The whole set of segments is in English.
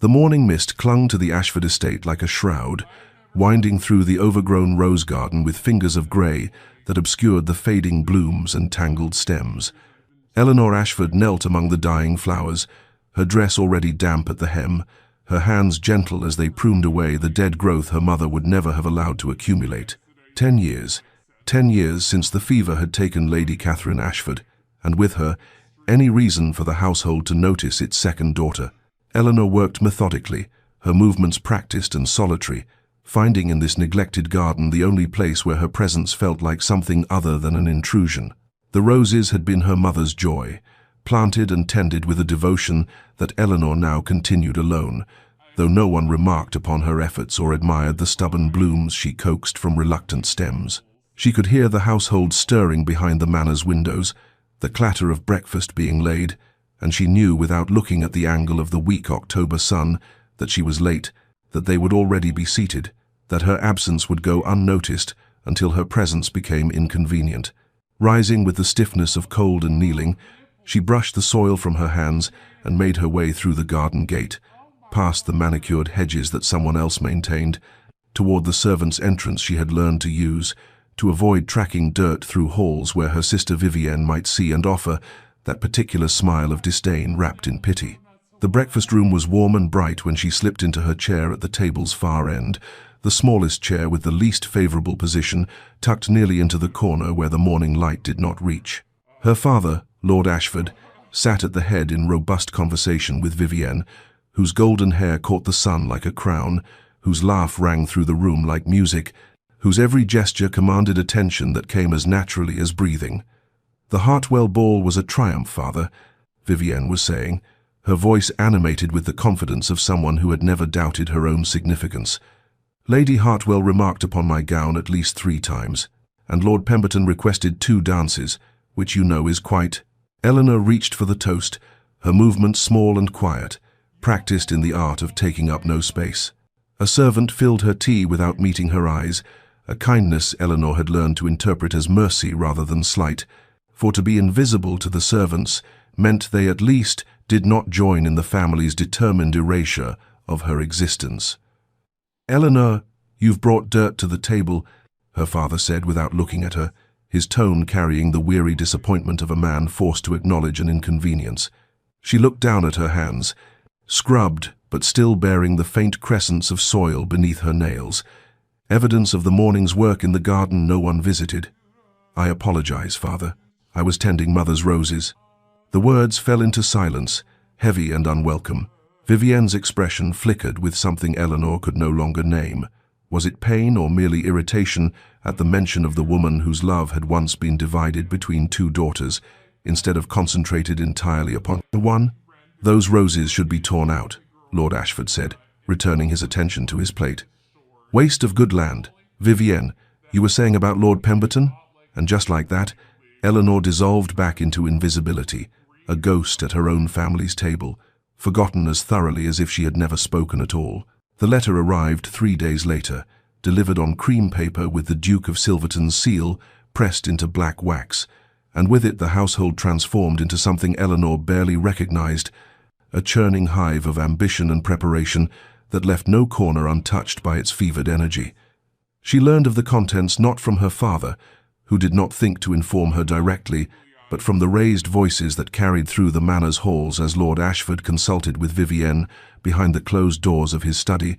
The morning mist clung to the Ashford estate like a shroud, winding through the overgrown rose garden with fingers of grey that obscured the fading blooms and tangled stems. Eleanor Ashford knelt among the dying flowers, her dress already damp at the hem, her hands gentle as they pruned away the dead growth her mother would never have allowed to accumulate. 10 years. 10 years since the fever had taken Lady Catherine Ashford, and with her, any reason for the household to notice its second daughter. Eleanor worked methodically, her movements practiced and solitary, finding in this neglected garden the only place where her presence felt like something other than an intrusion. The roses had been her mother's joy, planted and tended with a devotion that Eleanor now continued alone, though no one remarked upon her efforts or admired the stubborn blooms she coaxed from reluctant stems. She could hear the household stirring behind the manor's windows, the clatter of breakfast being laid, and she knew without looking at the angle of the weak October sun that she was late, that they would already be seated, that her absence would go unnoticed until her presence became inconvenient. Rising with the stiffness of cold and kneeling, she brushed the soil from her hands and made her way through the garden gate, past the manicured hedges that someone else maintained, toward the servants' entrance she had learned to use, to avoid tracking dirt through halls where her sister Vivienne might see and offer that particular smile of disdain wrapped in pity. The breakfast room was warm and bright when she slipped into her chair at the table's far end, the smallest chair with the least favorable position, tucked nearly into the corner where the morning light did not reach. Her father, Lord Ashford, sat at the head in robust conversation with Vivienne, whose golden hair caught the sun like a crown, whose laugh rang through the room like music, whose every gesture commanded attention that came as naturally as breathing. "The Hartwell ball was a triumph, father," Vivienne was saying, her voice animated with the confidence of someone who had never doubted her own significance. "Lady Hartwell remarked upon my gown at least 3 times, and Lord Pemberton requested 2 dances, which you know is quite—" Eleanor reached for the toast, her movements small and quiet, practiced in the art of taking up no space. A servant filled her tea without meeting her eyes, a kindness Eleanor had learned to interpret as mercy rather than slight, for to be invisible to the servants meant they at least did not join in the family's determined erasure of her existence. "Eleanor, you've brought dirt to the table," her father said without looking at her, his tone carrying the weary disappointment of a man forced to acknowledge an inconvenience. She looked down at her hands, scrubbed but still bearing the faint crescents of soil beneath her nails, evidence of the morning's work in the garden no one visited. "I apologize, father. I was tending mother's roses." The words fell into silence, heavy and unwelcome. Vivienne's expression flickered with something Eleanor could no longer name. Was it pain or merely irritation at the mention of the woman whose love had once been divided between 2 daughters, instead of concentrated entirely upon one? "Those roses should be torn out," Lord Ashford said, returning his attention to his plate. "Waste of good land. Vivienne, you were saying about Lord Pemberton?" And just like that, Eleanor dissolved back into invisibility, a ghost at her own family's table, forgotten as thoroughly as if she had never spoken at all. The letter arrived 3 days later, delivered on cream paper with the Duke of Silverton's seal pressed into black wax, and with it the household transformed into something Eleanor barely recognized, a churning hive of ambition and preparation that left no corner untouched by its fevered energy. She learned of the contents not from her father, who did not think to inform her directly, but from the raised voices that carried through the manor's halls as Lord Ashford consulted with Vivienne behind the closed doors of his study,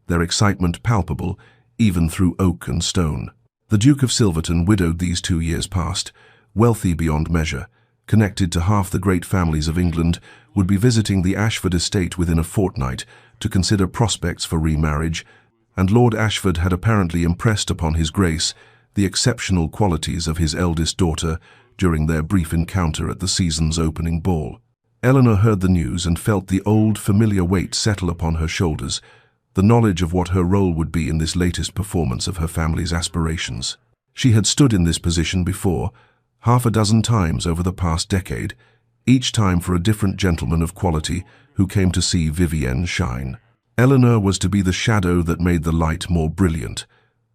their excitement palpable even through oak and stone. The Duke of Silverton, widowed these 2 years past, wealthy beyond measure, connected to half the great families of England, would be visiting the Ashford estate within a fortnight to consider prospects for remarriage, and Lord Ashford had apparently impressed upon his Grace the exceptional qualities of his eldest daughter during their brief encounter at the season's opening ball. Eleanor heard the news and felt the old, familiar weight settle upon her shoulders, the knowledge of what her role would be in this latest performance of her family's aspirations. She had stood in this position before, 6 times over the past decade, each time for a different gentleman of quality who came to see Vivienne shine. Eleanor was to be the shadow that made the light more brilliant,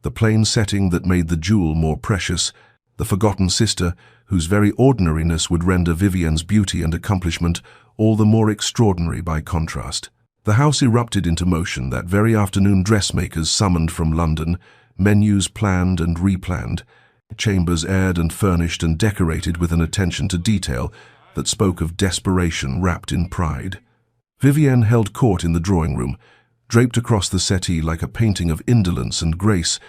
the plain setting that made the jewel more precious, the forgotten sister whose very ordinariness would render Vivienne's beauty and accomplishment all the more extraordinary by contrast. The house erupted into motion that very afternoon. Dressmakers summoned from London, menus planned and replanned, chambers aired and furnished and decorated with an attention to detail that spoke of desperation wrapped in pride. Vivienne held court in the drawing room, draped across the settee like a painting of indolence and grace,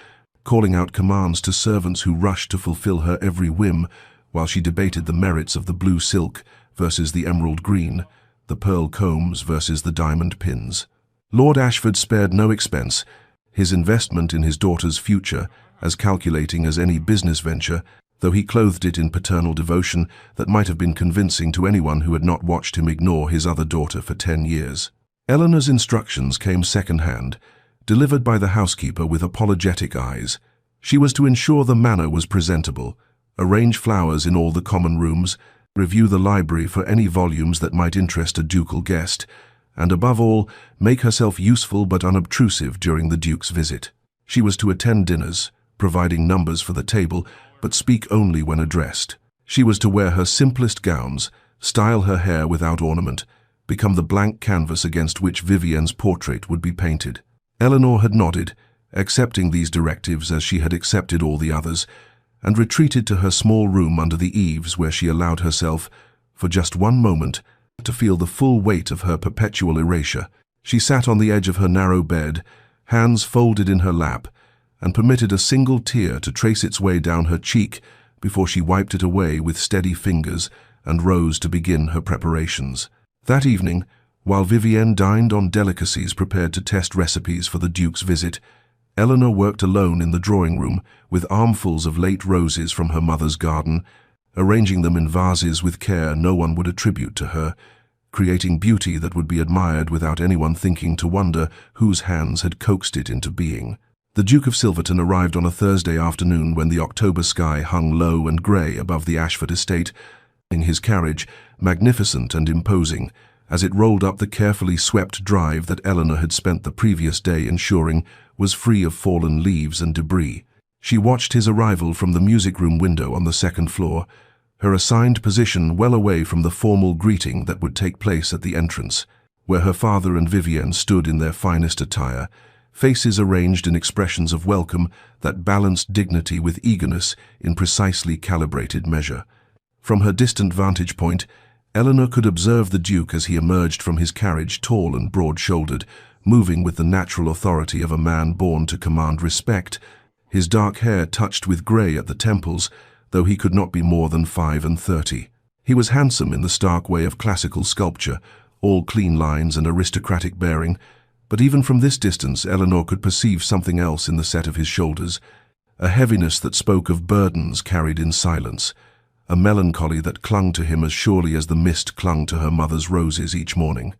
calling out commands to servants who rushed to fulfill her every whim, while she debated the merits of the blue silk versus the emerald green, the pearl combs versus the diamond pins. Lord Ashford spared no expense, his investment in his daughter's future as calculating as any business venture, though he clothed it in paternal devotion that might have been convincing to anyone who had not watched him ignore his other daughter for 10 years. Eleanor's instructions came second-hand, delivered by the housekeeper with apologetic eyes. She was to ensure the manor was presentable, arrange flowers in all the common rooms, review the library for any volumes that might interest a ducal guest, and above all, make herself useful but unobtrusive during the Duke's visit. She was to attend dinners, providing numbers for the table, but speak only when addressed. She was to wear her simplest gowns, style her hair without ornament, become the blank canvas against which Vivienne's portrait would be painted. Eleanor had nodded, accepting these directives as she had accepted all the others, and retreated to her small room under the eaves where she allowed herself, for just one moment, to feel the full weight of her perpetual erasure. She sat on the edge of her narrow bed, hands folded in her lap, and permitted a single tear to trace its way down her cheek before she wiped it away with steady fingers and rose to begin her preparations. That evening, while Vivienne dined on delicacies prepared to test recipes for the Duke's visit, Eleanor worked alone in the drawing room with armfuls of late roses from her mother's garden, arranging them in vases with care no one would attribute to her, creating beauty that would be admired without anyone thinking to wonder whose hands had coaxed it into being. The Duke of Silverton arrived on a Thursday afternoon when the October sky hung low and grey above the Ashford estate, in his carriage, magnificent and imposing, as it rolled up the carefully swept drive that Eleanor had spent the previous day ensuring was free of fallen leaves and debris. She watched his arrival from the music-room window on the second floor, her assigned position well away from the formal greeting that would take place at the entrance, where her father and Vivienne stood in their finest attire, faces arranged in expressions of welcome that balanced dignity with eagerness in precisely calibrated measure. From her distant vantage point, Eleanor could observe the Duke as he emerged from his carriage, tall and broad-shouldered, moving with the natural authority of a man born to command respect, his dark hair touched with grey at the temples, though he could not be more than 35. He was handsome in the stark way of classical sculpture, all clean lines and aristocratic bearing, but even from this distance Eleanor could perceive something else in the set of his shoulders, a heaviness that spoke of burdens carried in silence, a melancholy that clung to him as surely as the mist clung to her mother's roses each morning.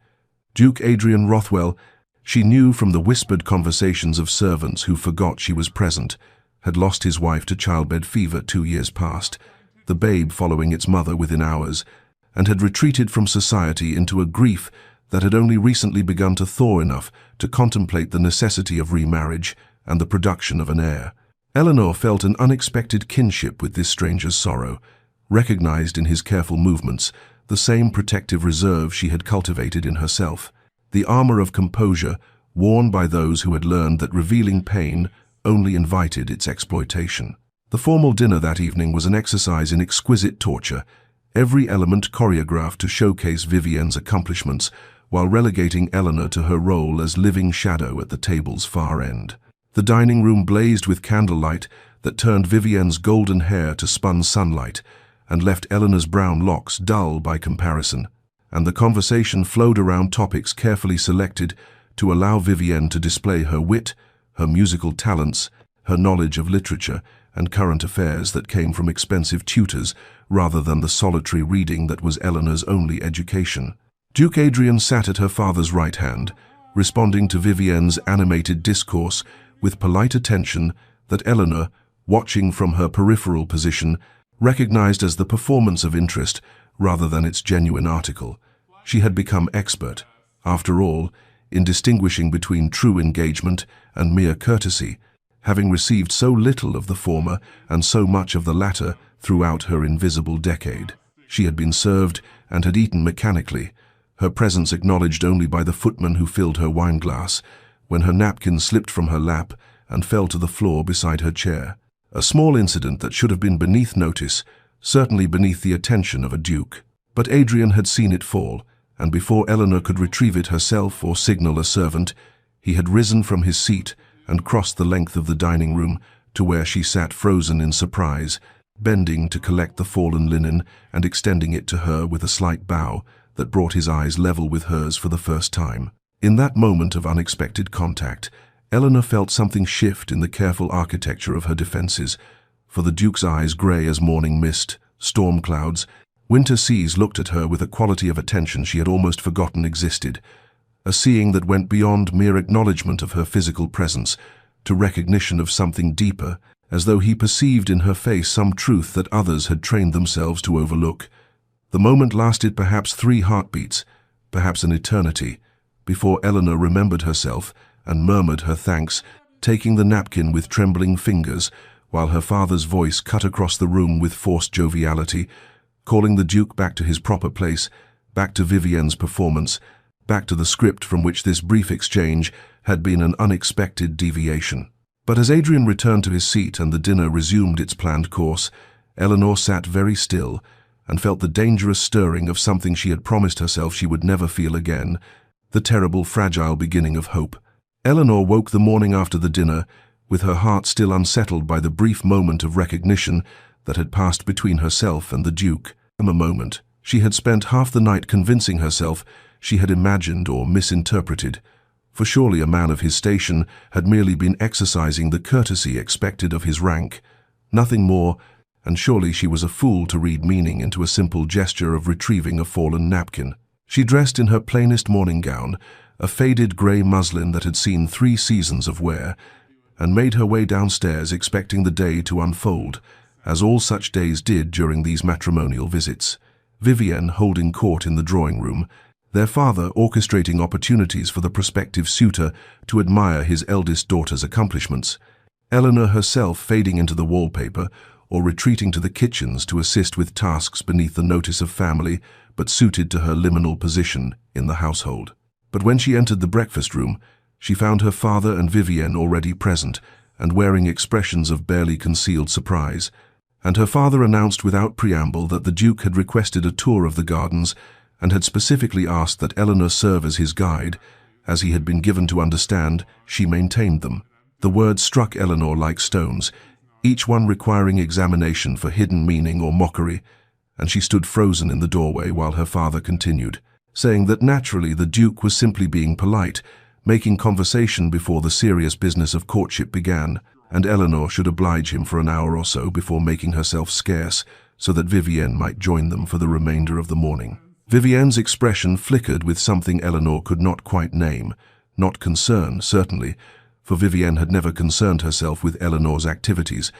Duke Adrian Rothwell, she knew from the whispered conversations of servants who forgot she was present, had lost his wife to childbed fever 2 years past, the babe following its mother within hours, and had retreated from society into a grief that had only recently begun to thaw enough to contemplate the necessity of remarriage and the production of an heir. Eleanor felt an unexpected kinship with this stranger's sorrow, recognized in his careful movements the same protective reserve she had cultivated in herself, the armor of composure worn by those who had learned that revealing pain only invited its exploitation. The formal dinner that evening was an exercise in exquisite torture, every element choreographed to showcase Vivienne's accomplishments while relegating Eleanor to her role as living shadow at the table's far end. The dining room blazed with candlelight that turned Vivienne's golden hair to spun sunlight, and left Eleanor's brown locks dull by comparison, and the conversation flowed around topics carefully selected to allow Vivienne to display her wit, her musical talents, her knowledge of literature and current affairs that came from expensive tutors rather than the solitary reading that was Eleanor's only education. Duke Adrian sat at her father's right hand, responding to Vivienne's animated discourse with polite attention that Eleanor, watching from her peripheral position, recognized as the performance of interest rather than its genuine article. She had become expert, after all, in distinguishing between true engagement and mere courtesy, having received so little of the former and so much of the latter throughout her invisible decade. She had been served and had eaten mechanically, her presence acknowledged only by the footman who filled her wineglass, when her napkin slipped from her lap and fell to the floor beside her chair. A small incident that should have been beneath notice, certainly beneath the attention of a duke. But Adrian had seen it fall, and before Eleanor could retrieve it herself or signal a servant, he had risen from his seat and crossed the length of the dining room to where she sat frozen in surprise, bending to collect the fallen linen and extending it to her with a slight bow that brought his eyes level with hers for the first time. In that moment of unexpected contact, Eleanor felt something shift in the careful architecture of her defenses, for the Duke's eyes, grey as morning mist, storm clouds, winter seas, looked at her with a quality of attention she had almost forgotten existed, a seeing that went beyond mere acknowledgement of her physical presence to recognition of something deeper, as though he perceived in her face some truth that others had trained themselves to overlook. The moment lasted perhaps 3 heartbeats, perhaps an eternity, before Eleanor remembered herself and murmured her thanks, taking the napkin with trembling fingers, while her father's voice cut across the room with forced joviality, calling the Duke back to his proper place, back to Vivienne's performance, back to the script from which this brief exchange had been an unexpected deviation. But as Adrian returned to his seat and the dinner resumed its planned course, Eleanor sat very still and felt the dangerous stirring of something she had promised herself she would never feel again, the terrible, fragile beginning of hope. Eleanor woke the morning after the dinner, with her heart still unsettled by the brief moment of recognition that had passed between herself and the Duke. From a moment, she had spent half the night convincing herself she had imagined or misinterpreted, for surely a man of his station had merely been exercising the courtesy expected of his rank, nothing more, and surely she was a fool to read meaning into a simple gesture of retrieving a fallen napkin. She dressed in her plainest morning gown, a faded grey muslin that had seen 3 seasons of wear, and made her way downstairs expecting the day to unfold, as all such days did during these matrimonial visits. Vivienne holding court in the drawing-room, their father orchestrating opportunities for the prospective suitor to admire his eldest daughter's accomplishments, Eleanor herself fading into the wallpaper or retreating to the kitchens to assist with tasks beneath the notice of family but suited to her liminal position in the household. But when she entered the breakfast room, she found her father and Vivienne already present and wearing expressions of barely concealed surprise, and her father announced without preamble that the Duke had requested a tour of the gardens and had specifically asked that Eleanor serve as his guide, as he had been given to understand she maintained them. The words struck Eleanor like stones, each one requiring examination for hidden meaning or mockery, and she stood frozen in the doorway while her father continued, saying that naturally the Duke was simply being polite, making conversation before the serious business of courtship began, and Eleanor should oblige him for an hour or so before making herself scarce so that Vivienne might join them for the remainder of the morning. Vivienne's expression flickered with something Eleanor could not quite name, not concern, certainly, for Vivienne had never concerned herself with Eleanor's activities,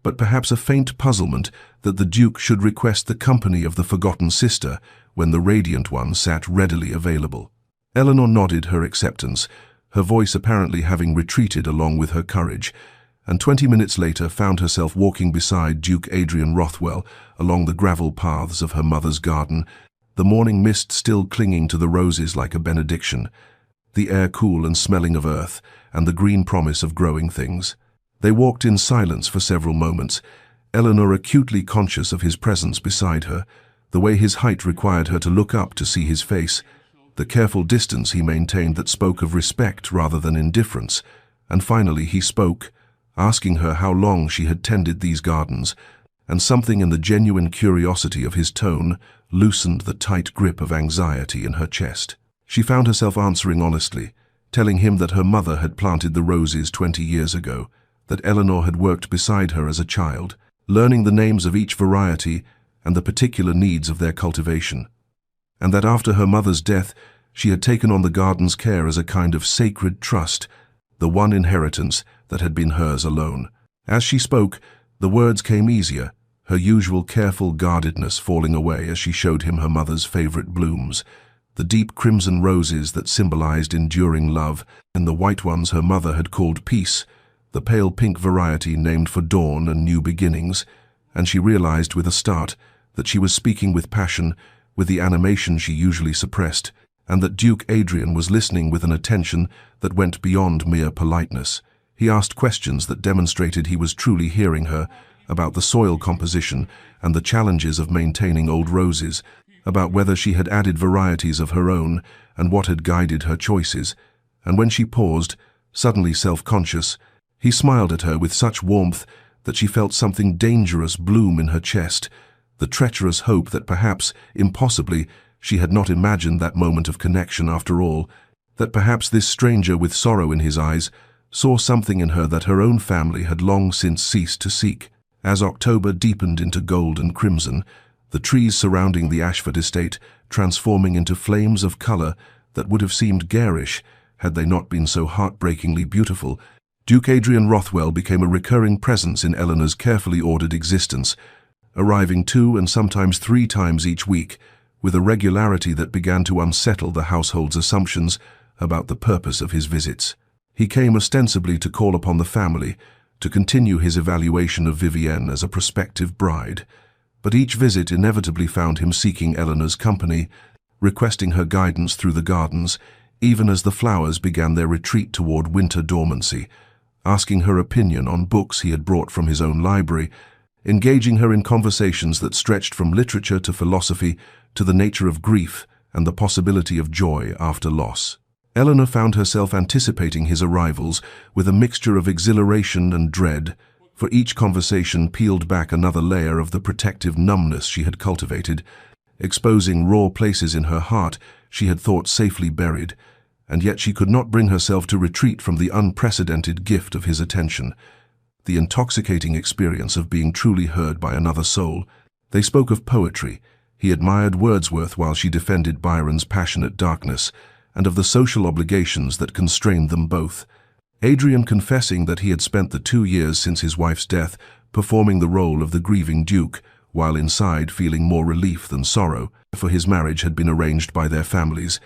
but perhaps a faint puzzlement that the Duke should request the company of the forgotten sister when the radiant one sat readily available. Eleanor nodded her acceptance, her voice apparently having retreated along with her courage, and 20 minutes later found herself walking beside Duke Adrian Rothwell along the gravel paths of her mother's garden, the morning mist still clinging to the roses like a benediction, the air cool and smelling of earth, and the green promise of growing things. They walked in silence for several moments, Eleanor acutely conscious of his presence beside her, the way his height required her to look up to see his face, the careful distance he maintained that spoke of respect rather than indifference, and finally he spoke, asking her how long she had tended these gardens, and something in the genuine curiosity of his tone loosened the tight grip of anxiety in her chest. She found herself answering honestly, telling him that her mother had planted the roses 20 years ago, that Eleanor had worked beside her as a child, learning the names of each variety and the particular needs of their cultivation, and that after her mother's death she had taken on the garden's care as a kind of sacred trust, the one inheritance that had been hers alone. As she spoke, the words came easier, her usual careful guardedness falling away as she showed him her mother's favorite blooms, the deep crimson roses that symbolized enduring love, and the white ones her mother had called peace, the pale pink variety named for dawn and new beginnings, and she realized with a start that she was speaking with passion, with the animation she usually suppressed, and that Duke Adrian was listening with an attention that went beyond mere politeness. He asked questions that demonstrated he was truly hearing her, about the soil composition and the challenges of maintaining old roses, about whether she had added varieties of her own and what had guided her choices. And when she paused, suddenly self-conscious, he smiled at her with such warmth that she felt something dangerous bloom in her chest, the treacherous hope that perhaps, impossibly, she had not imagined that moment of connection after all, that perhaps this stranger with sorrow in his eyes saw something in her that her own family had long since ceased to seek. As October deepened into gold and crimson, the trees surrounding the Ashford estate transforming into flames of color that would have seemed garish had they not been so heartbreakingly beautiful, Duke Adrian Rothwell became a recurring presence in Eleanor's carefully ordered existence, arriving 2 and sometimes 3 times each week, with a regularity that began to unsettle the household's assumptions about the purpose of his visits. He came ostensibly to call upon the family, to continue his evaluation of Vivienne as a prospective bride, but each visit inevitably found him seeking Eleanor's company, requesting her guidance through the gardens, even as the flowers began their retreat toward winter dormancy, asking her opinion on books he had brought from his own library, engaging her in conversations that stretched from literature to philosophy to the nature of grief and the possibility of joy after loss. Eleanor found herself anticipating his arrivals with a mixture of exhilaration and dread, for each conversation peeled back another layer of the protective numbness she had cultivated, exposing raw places in her heart she had thought safely buried, and yet she could not bring herself to retreat from the unprecedented gift of his attention, the intoxicating experience of being truly heard by another soul. They spoke of poetry. He admired Wordsworth while she defended Byron's passionate darkness, and of the social obligations that constrained them both. Adrian confessing that he had spent the 2 years since his wife's death performing the role of the grieving duke, while inside feeling more relief than sorrow, for his marriage had been arranged by their families,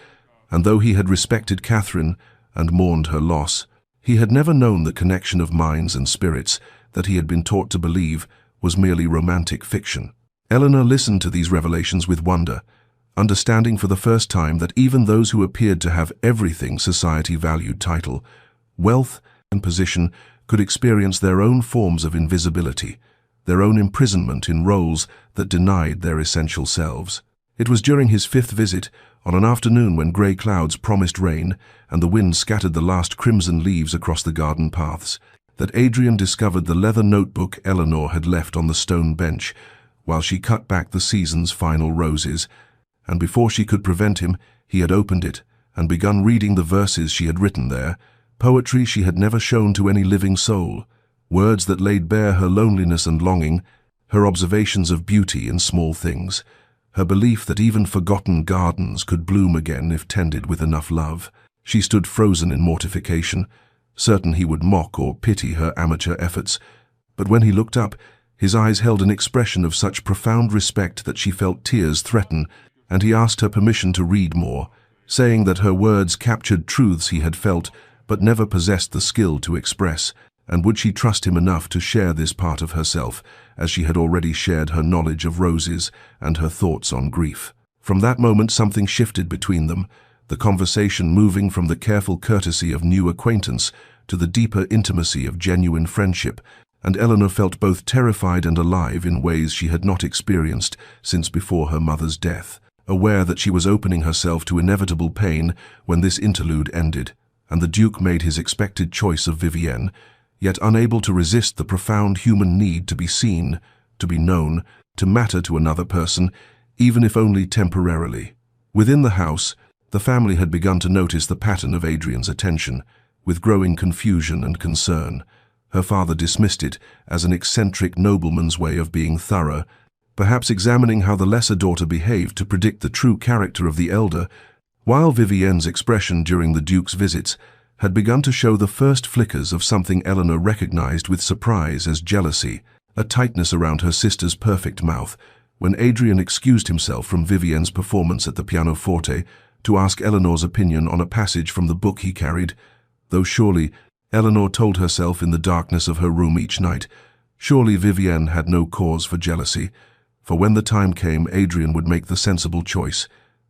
and though he had respected Catherine and mourned her loss, he had never known the connection of minds and spirits that he had been taught to believe was merely romantic fiction. Eleanor listened to these revelations with wonder, understanding for the first time that even those who appeared to have everything society valued, title, wealth, and position, could experience their own forms of invisibility, their own imprisonment in roles that denied their essential selves. It was during his 5th visit, on an afternoon when grey clouds promised rain and the wind scattered the last crimson leaves across the garden paths, that Adrian discovered the leather notebook Eleanor had left on the stone bench while she cut back the season's final roses, and before she could prevent him, he had opened it and begun reading the verses she had written there, poetry she had never shown to any living soul, words that laid bare her loneliness and longing, her observations of beauty in small things, her belief that even forgotten gardens could bloom again if tended with enough love. She stood frozen in mortification, certain he would mock or pity her amateur efforts, but when he looked up, his eyes held an expression of such profound respect that she felt tears threaten, and he asked her permission to read more, saying that her words captured truths he had felt but never possessed the skill to express, and would she trust him enough to share this part of herself, as she had already shared her knowledge of roses and her thoughts on grief. From that moment something shifted between them, the conversation moving from the careful courtesy of new acquaintance to the deeper intimacy of genuine friendship, and Eleanor felt both terrified and alive in ways she had not experienced since before her mother's death, aware that she was opening herself to inevitable pain when this interlude ended, and the Duke made his expected choice of Vivienne, yet unable to resist the profound human need to be seen, to be known, to matter to another person, even if only temporarily. Within the house, the family had begun to notice the pattern of Adrian's attention, with growing confusion and concern. Her father dismissed it as an eccentric nobleman's way of being thorough, perhaps examining how the lesser daughter behaved to predict the true character of the elder, while Vivienne's expression during the Duke's visits had begun to show the first flickers of something Eleanor recognized with surprise as jealousy, a tightness around her sister's perfect mouth, when Adrian excused himself from Vivienne's performance at the pianoforte to ask Eleanor's opinion on a passage from the book he carried, though surely, Eleanor told herself in the darkness of her room each night, surely Vivienne had no cause for jealousy, for when the time came Adrian would make the sensible choice,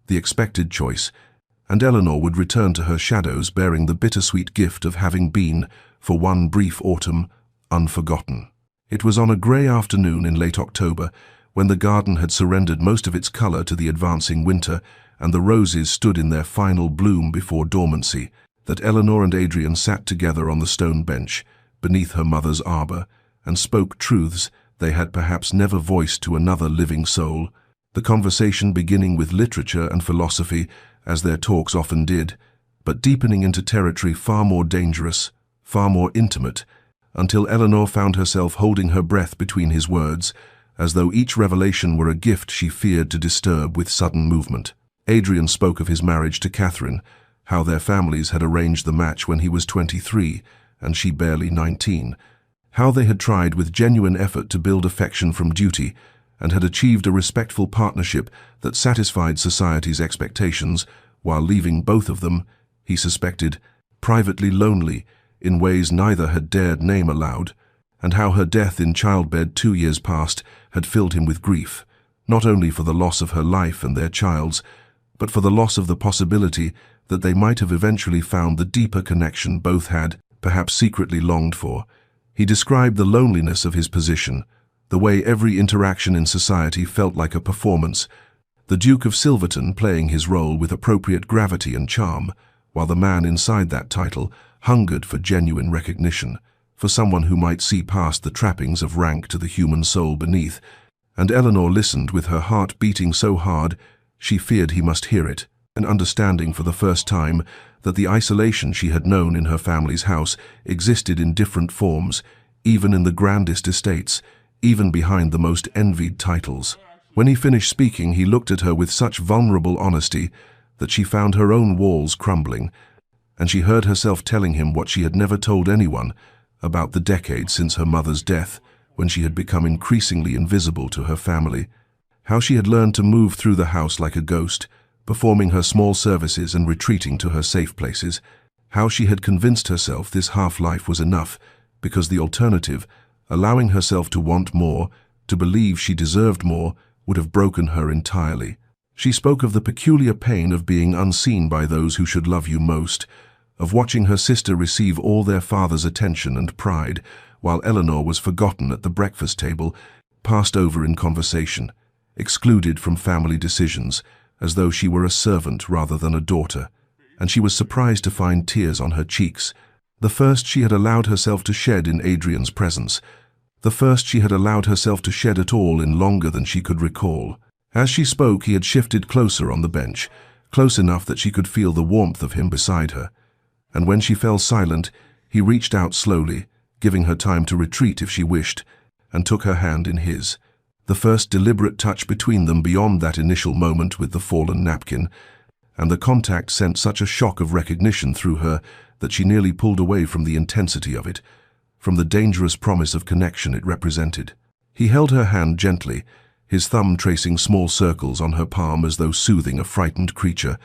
the expected choice, and Eleanor would return to her shadows bearing the bittersweet gift of having been, for one brief autumn, unforgotten. It was on a grey afternoon in late October, when the garden had surrendered most of its colour to the advancing winter and the roses stood in their final bloom before dormancy, that Eleanor and Adrian sat together on the stone bench, beneath her mother's arbour, and spoke truths they had perhaps never voiced to another living soul, the conversation beginning with literature and philosophy, as their talks often did, but deepening into territory far more dangerous, far more intimate, until Eleanor found herself holding her breath between his words, as though each revelation were a gift she feared to disturb with sudden movement. Adrian spoke of his marriage to Catherine, how their families had arranged the match when he was 23 and she barely 19, how they had tried with genuine effort to build affection from duty and had achieved a respectful partnership that satisfied society's expectations while leaving both of them, he suspected, privately lonely in ways neither had dared name aloud, and how her death in childbed 2 years past had filled him with grief, not only for the loss of her life and their child's, but for the loss of the possibility that they might have eventually found the deeper connection both had, perhaps secretly longed for. He described the loneliness of his position, the way every interaction in society felt like a performance, the Duke of Silverton playing his role with appropriate gravity and charm, while the man inside that title hungered for genuine recognition, for someone who might see past the trappings of rank to the human soul beneath, and Eleanor listened with her heart beating so hard she feared he must hear it, and understanding for the first time that the isolation she had known in her family's house existed in different forms, even in the grandest estates, even behind the most envied titles. When he finished speaking, he looked at her with such vulnerable honesty that she found her own walls crumbling, and she heard herself telling him what she had never told anyone about the decade since her mother's death, when she had become increasingly invisible to her family, how she had learned to move through the house like a ghost, performing her small services and retreating to her safe places, how she had convinced herself this half-life was enough, because the alternative, allowing herself to want more, to believe she deserved more, would have broken her entirely. She spoke of the peculiar pain of being unseen by those who should love you most, of watching her sister receive all their father's attention and pride, while Eleanor was forgotten at the breakfast table, passed over in conversation, excluded from family decisions, as though she were a servant rather than a daughter, and she was surprised to find tears on her cheeks, the first she had allowed herself to shed in Adrian's presence, the first she had allowed herself to shed at all in longer than she could recall. As she spoke, he had shifted closer on the bench, close enough that she could feel the warmth of him beside her, and when she fell silent, he reached out slowly, giving her time to retreat if she wished, and took her hand in his. The first deliberate touch between them beyond that initial moment with the fallen napkin, and the contact sent such a shock of recognition through her that she nearly pulled away from the intensity of it, from the dangerous promise of connection it represented. He held her hand gently, his thumb tracing small circles on her palm as though soothing a frightened creature,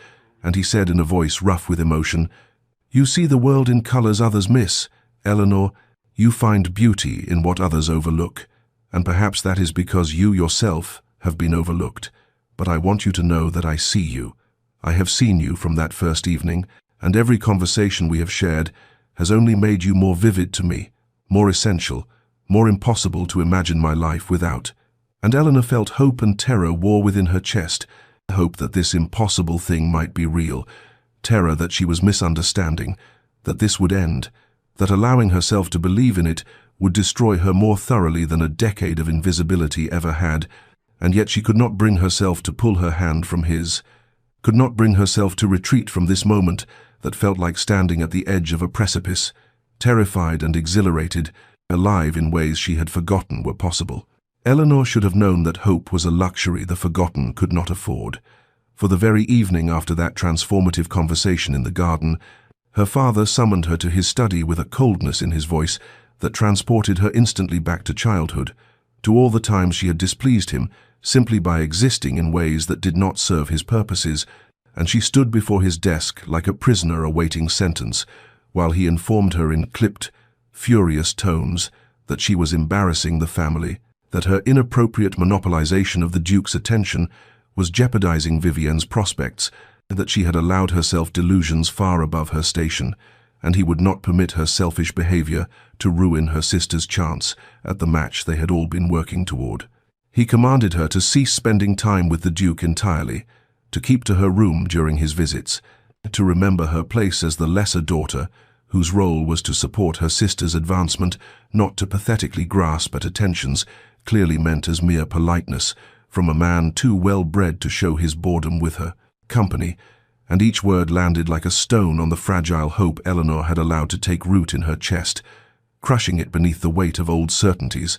and he said in a voice rough with emotion, "You see the world in colors others miss, Eleanor. You find beauty in what others overlook, and perhaps that is because you yourself have been overlooked. But I want you to know that I see you. I have seen you from that first evening, and every conversation we have shared has only made you more vivid to me, more essential, more impossible to imagine my life without." And Eleanor felt hope and terror war within her chest, hope that this impossible thing might be real, terror that she was misunderstanding, that this would end, that allowing herself to believe in it would destroy her more thoroughly than a decade of invisibility ever had, and yet she could not bring herself to pull her hand from his, could not bring herself to retreat from this moment that felt like standing at the edge of a precipice, terrified and exhilarated, alive in ways she had forgotten were possible. Eleanor should have known that hope was a luxury the forgotten could not afford. For the very evening after that transformative conversation in the garden, her father summoned her to his study with a coldness in his voice that transported her instantly back to childhood, to all the times she had displeased him simply by existing in ways that did not serve his purposes, and she stood before his desk like a prisoner awaiting sentence, while he informed her in clipped, furious tones that she was embarrassing the family, that her inappropriate monopolization of the Duke's attention was jeopardizing Vivienne's prospects, that she had allowed herself delusions far above her station, and he would not permit her selfish behavior to ruin her sister's chance at the match they had all been working toward. He commanded her to cease spending time with the Duke entirely, to keep to her room during his visits, to remember her place as the lesser daughter, whose role was to support her sister's advancement, not to pathetically grasp at attentions clearly meant as mere politeness from a man too well-bred to show his boredom with her company, and each word landed like a stone on the fragile hope Eleanor had allowed to take root in her chest, crushing it beneath the weight of old certainties,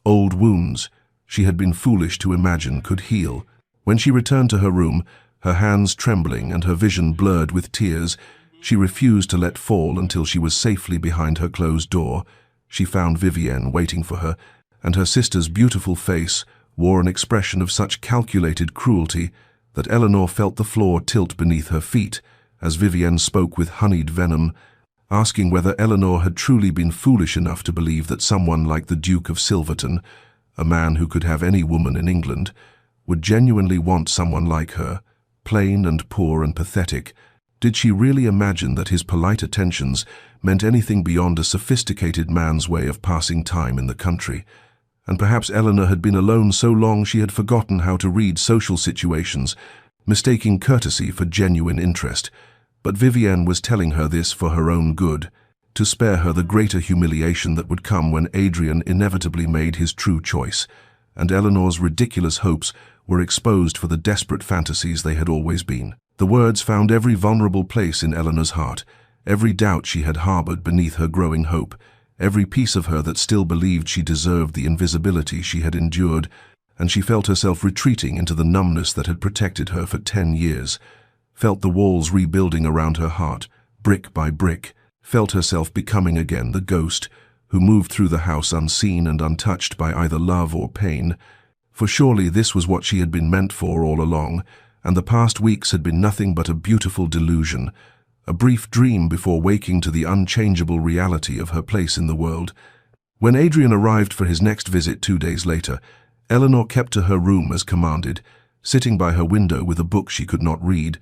old wounds she had been foolish to imagine could heal. When she returned to her room, her hands trembling and her vision blurred with tears, she refused to let fall until she was safely behind her closed door. She found Vivienne waiting for her, and her sister's beautiful face wore an expression of such calculated cruelty that Eleanor felt the floor tilt beneath her feet as Vivienne spoke with honeyed venom, asking whether Eleanor had truly been foolish enough to believe that someone like the Duke of Silverton, a man who could have any woman in England, would genuinely want someone like her, plain and poor and pathetic. Did she really imagine that his polite attentions meant anything beyond a sophisticated man's way of passing time in the country? And perhaps Eleanor had been alone so long she had forgotten how to read social situations, mistaking courtesy for genuine interest. But Vivienne was telling her this for her own good, to spare her the greater humiliation that would come when Adrian inevitably made his true choice, and Eleanor's ridiculous hopes were exposed for the desperate fantasies they had always been. The words found every vulnerable place in Eleanor's heart, every doubt she had harbored beneath her growing hope, every piece of her that still believed she deserved the invisibility she had endured, and she felt herself retreating into the numbness that had protected her for 10 years, felt the walls rebuilding around her heart, brick by brick, felt herself becoming again the ghost who moved through the house unseen and untouched by either love or pain. For surely this was what she had been meant for all along, and the past weeks had been nothing but a beautiful delusion, a brief dream before waking to the unchangeable reality of her place in the world. When Adrian arrived for his next visit 2 days later, Eleanor kept to her room as commanded, sitting by her window with a book she could not read,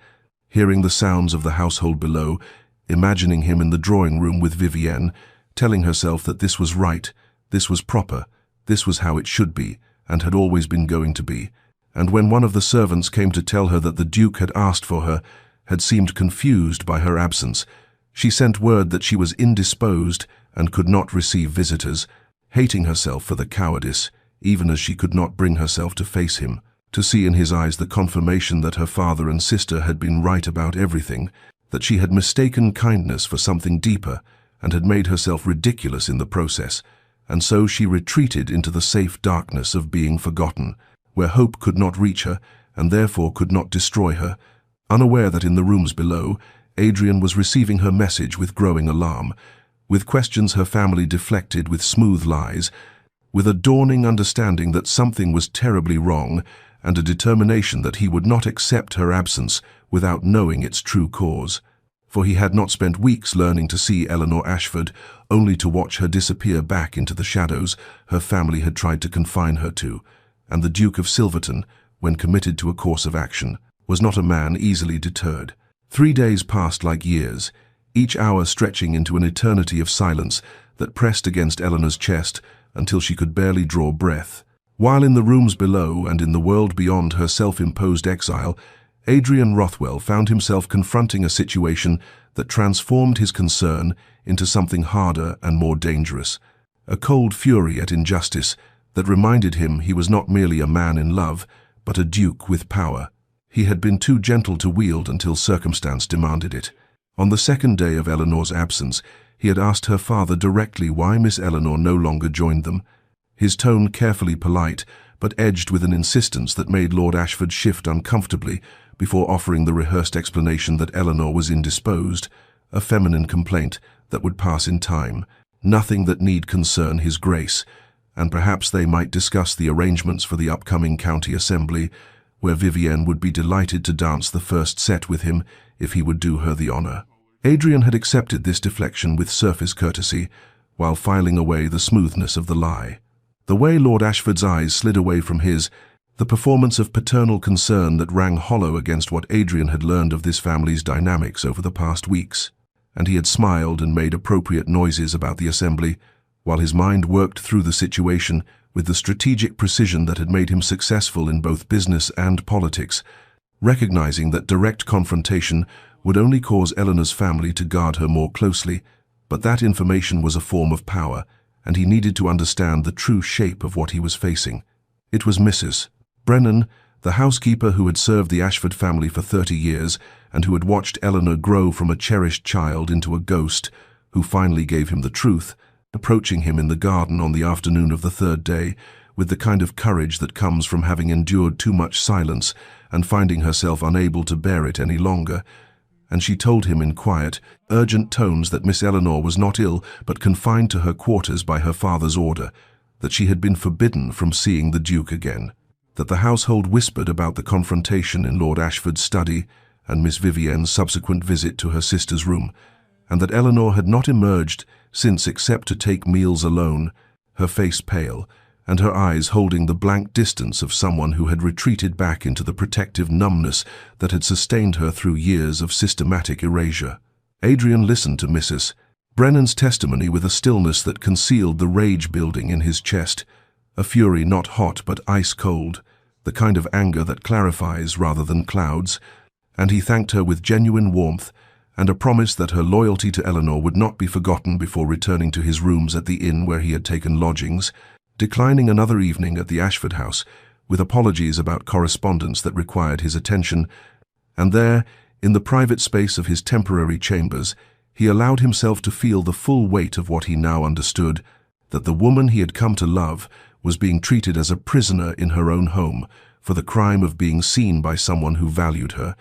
hearing the sounds of the household below, imagining him in the drawing room with Vivienne, telling herself that this was right, this was proper, this was how it should be, and had always been going to be. And when one of the servants came to tell her that the Duke had asked for her, had seemed confused by her absence, she sent word that she was indisposed and could not receive visitors, hating herself for the cowardice, even as she could not bring herself to face him, to see in his eyes the confirmation that her father and sister had been right about everything, that she had mistaken kindness for something deeper and had made herself ridiculous in the process, and so she retreated into the safe darkness of being forgotten, where hope could not reach her and therefore could not destroy her, unaware that in the rooms below, Adrian was receiving her message with growing alarm, with questions her family deflected with smooth lies, with a dawning understanding that something was terribly wrong and a determination that he would not accept her absence without knowing its true cause. For he had not spent weeks learning to see Eleanor Ashford, only to watch her disappear back into the shadows her family had tried to confine her to, and the Duke of Silverton, when committed to a course of action, was not a man easily deterred. 3 days passed like years, each hour stretching into an eternity of silence that pressed against Eleanor's chest until she could barely draw breath. While in the rooms below and in the world beyond her self-imposed exile, Adrian Rothwell found himself confronting a situation that transformed his concern into something harder and more dangerous, a cold fury at injustice that reminded him he was not merely a man in love, but a duke with power. He had been too gentle to wield until circumstance demanded it. On the second day of Eleanor's absence, he had asked her father directly why Miss Eleanor no longer joined them, his tone carefully polite, but edged with an insistence that made Lord Ashford shift uncomfortably before offering the rehearsed explanation that Eleanor was indisposed, a feminine complaint that would pass in time, nothing that need concern his grace, and perhaps they might discuss the arrangements for the upcoming county assembly, where Vivienne would be delighted to dance the first set with him if he would do her the honor. Adrian had accepted this deflection with surface courtesy, while filing away the smoothness of the lie. The way Lord Ashford's eyes slid away from his, the performance of paternal concern that rang hollow against what Adrian had learned of this family's dynamics over the past weeks, and he had smiled and made appropriate noises about the assembly, while his mind worked through the situation with the strategic precision that had made him successful in both business and politics, recognizing that direct confrontation would only cause Eleanor's family to guard her more closely, but that information was a form of power, and he needed to understand the true shape of what he was facing. It was Mrs. Brennan, the housekeeper who had served the Ashford family for 30 years and who had watched Eleanor grow from a cherished child into a ghost, who finally gave him the truth, approaching him in the garden on the afternoon of the third day, with the kind of courage that comes from having endured too much silence and finding herself unable to bear it any longer. And she told him in quiet, urgent tones that Miss Eleanor was not ill but confined to her quarters by her father's order, that she had been forbidden from seeing the Duke again, that the household whispered about the confrontation in Lord Ashford's study and Miss Vivienne's subsequent visit to her sister's room, and that Eleanor had not emerged since except to take meals alone, her face pale, and her eyes holding the blank distance of someone who had retreated back into the protective numbness that had sustained her through years of systematic erasure. Adrian listened to Mrs. Brennan's testimony with a stillness that concealed the rage building in his chest, a fury not hot but ice-cold, the kind of anger that clarifies rather than clouds, and he thanked her with genuine warmth and a promise that her loyalty to Eleanor would not be forgotten before returning to his rooms at the inn where he had taken lodgings, declining another evening at the Ashford house, with apologies about correspondence that required his attention, and there, in the private space of his temporary chambers, he allowed himself to feel the full weight of what he now understood, that the woman he had come to love was being treated as a prisoner in her own home for the crime of being seen by someone who valued her,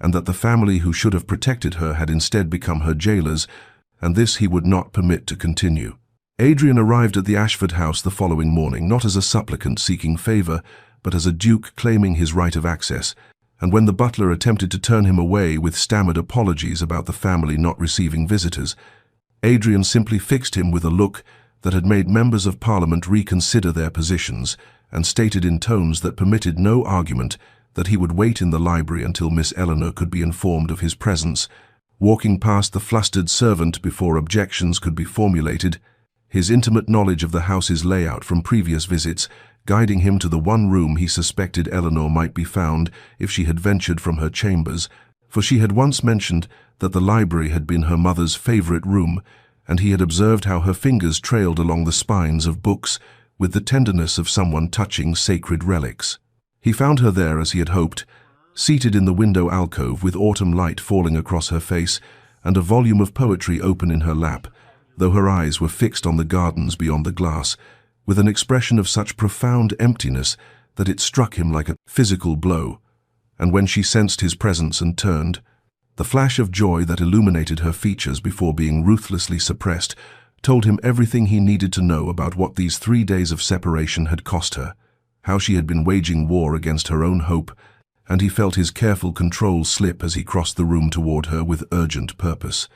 and that the family who should have protected her had instead become her jailers, and this he would not permit to continue. Adrian arrived at the Ashford house the following morning, not as a supplicant seeking favor, but as a duke claiming his right of access, and when the butler attempted to turn him away with stammered apologies about the family not receiving visitors, Adrian simply fixed him with a look that had made members of Parliament reconsider their positions, and stated in tones that permitted no argument that he would wait in the library until Miss Eleanor could be informed of his presence, walking past the flustered servant before objections could be formulated, his intimate knowledge of the house's layout from previous visits guiding him to the one room he suspected Eleanor might be found if she had ventured from her chambers, for she had once mentioned that the library had been her mother's favorite room, and he had observed how her fingers trailed along the spines of books with the tenderness of someone touching sacred relics. He found her there as he had hoped, seated in the window alcove with autumn light falling across her face and a volume of poetry open in her lap, though her eyes were fixed on the gardens beyond the glass, with an expression of such profound emptiness that it struck him like a physical blow. And when she sensed his presence and turned, the flash of joy that illuminated her features before being ruthlessly suppressed told him everything he needed to know about what these 3 days of separation had cost her, how she had been waging war against her own hope, and he felt his careful control slip as he crossed the room toward her with urgent purpose.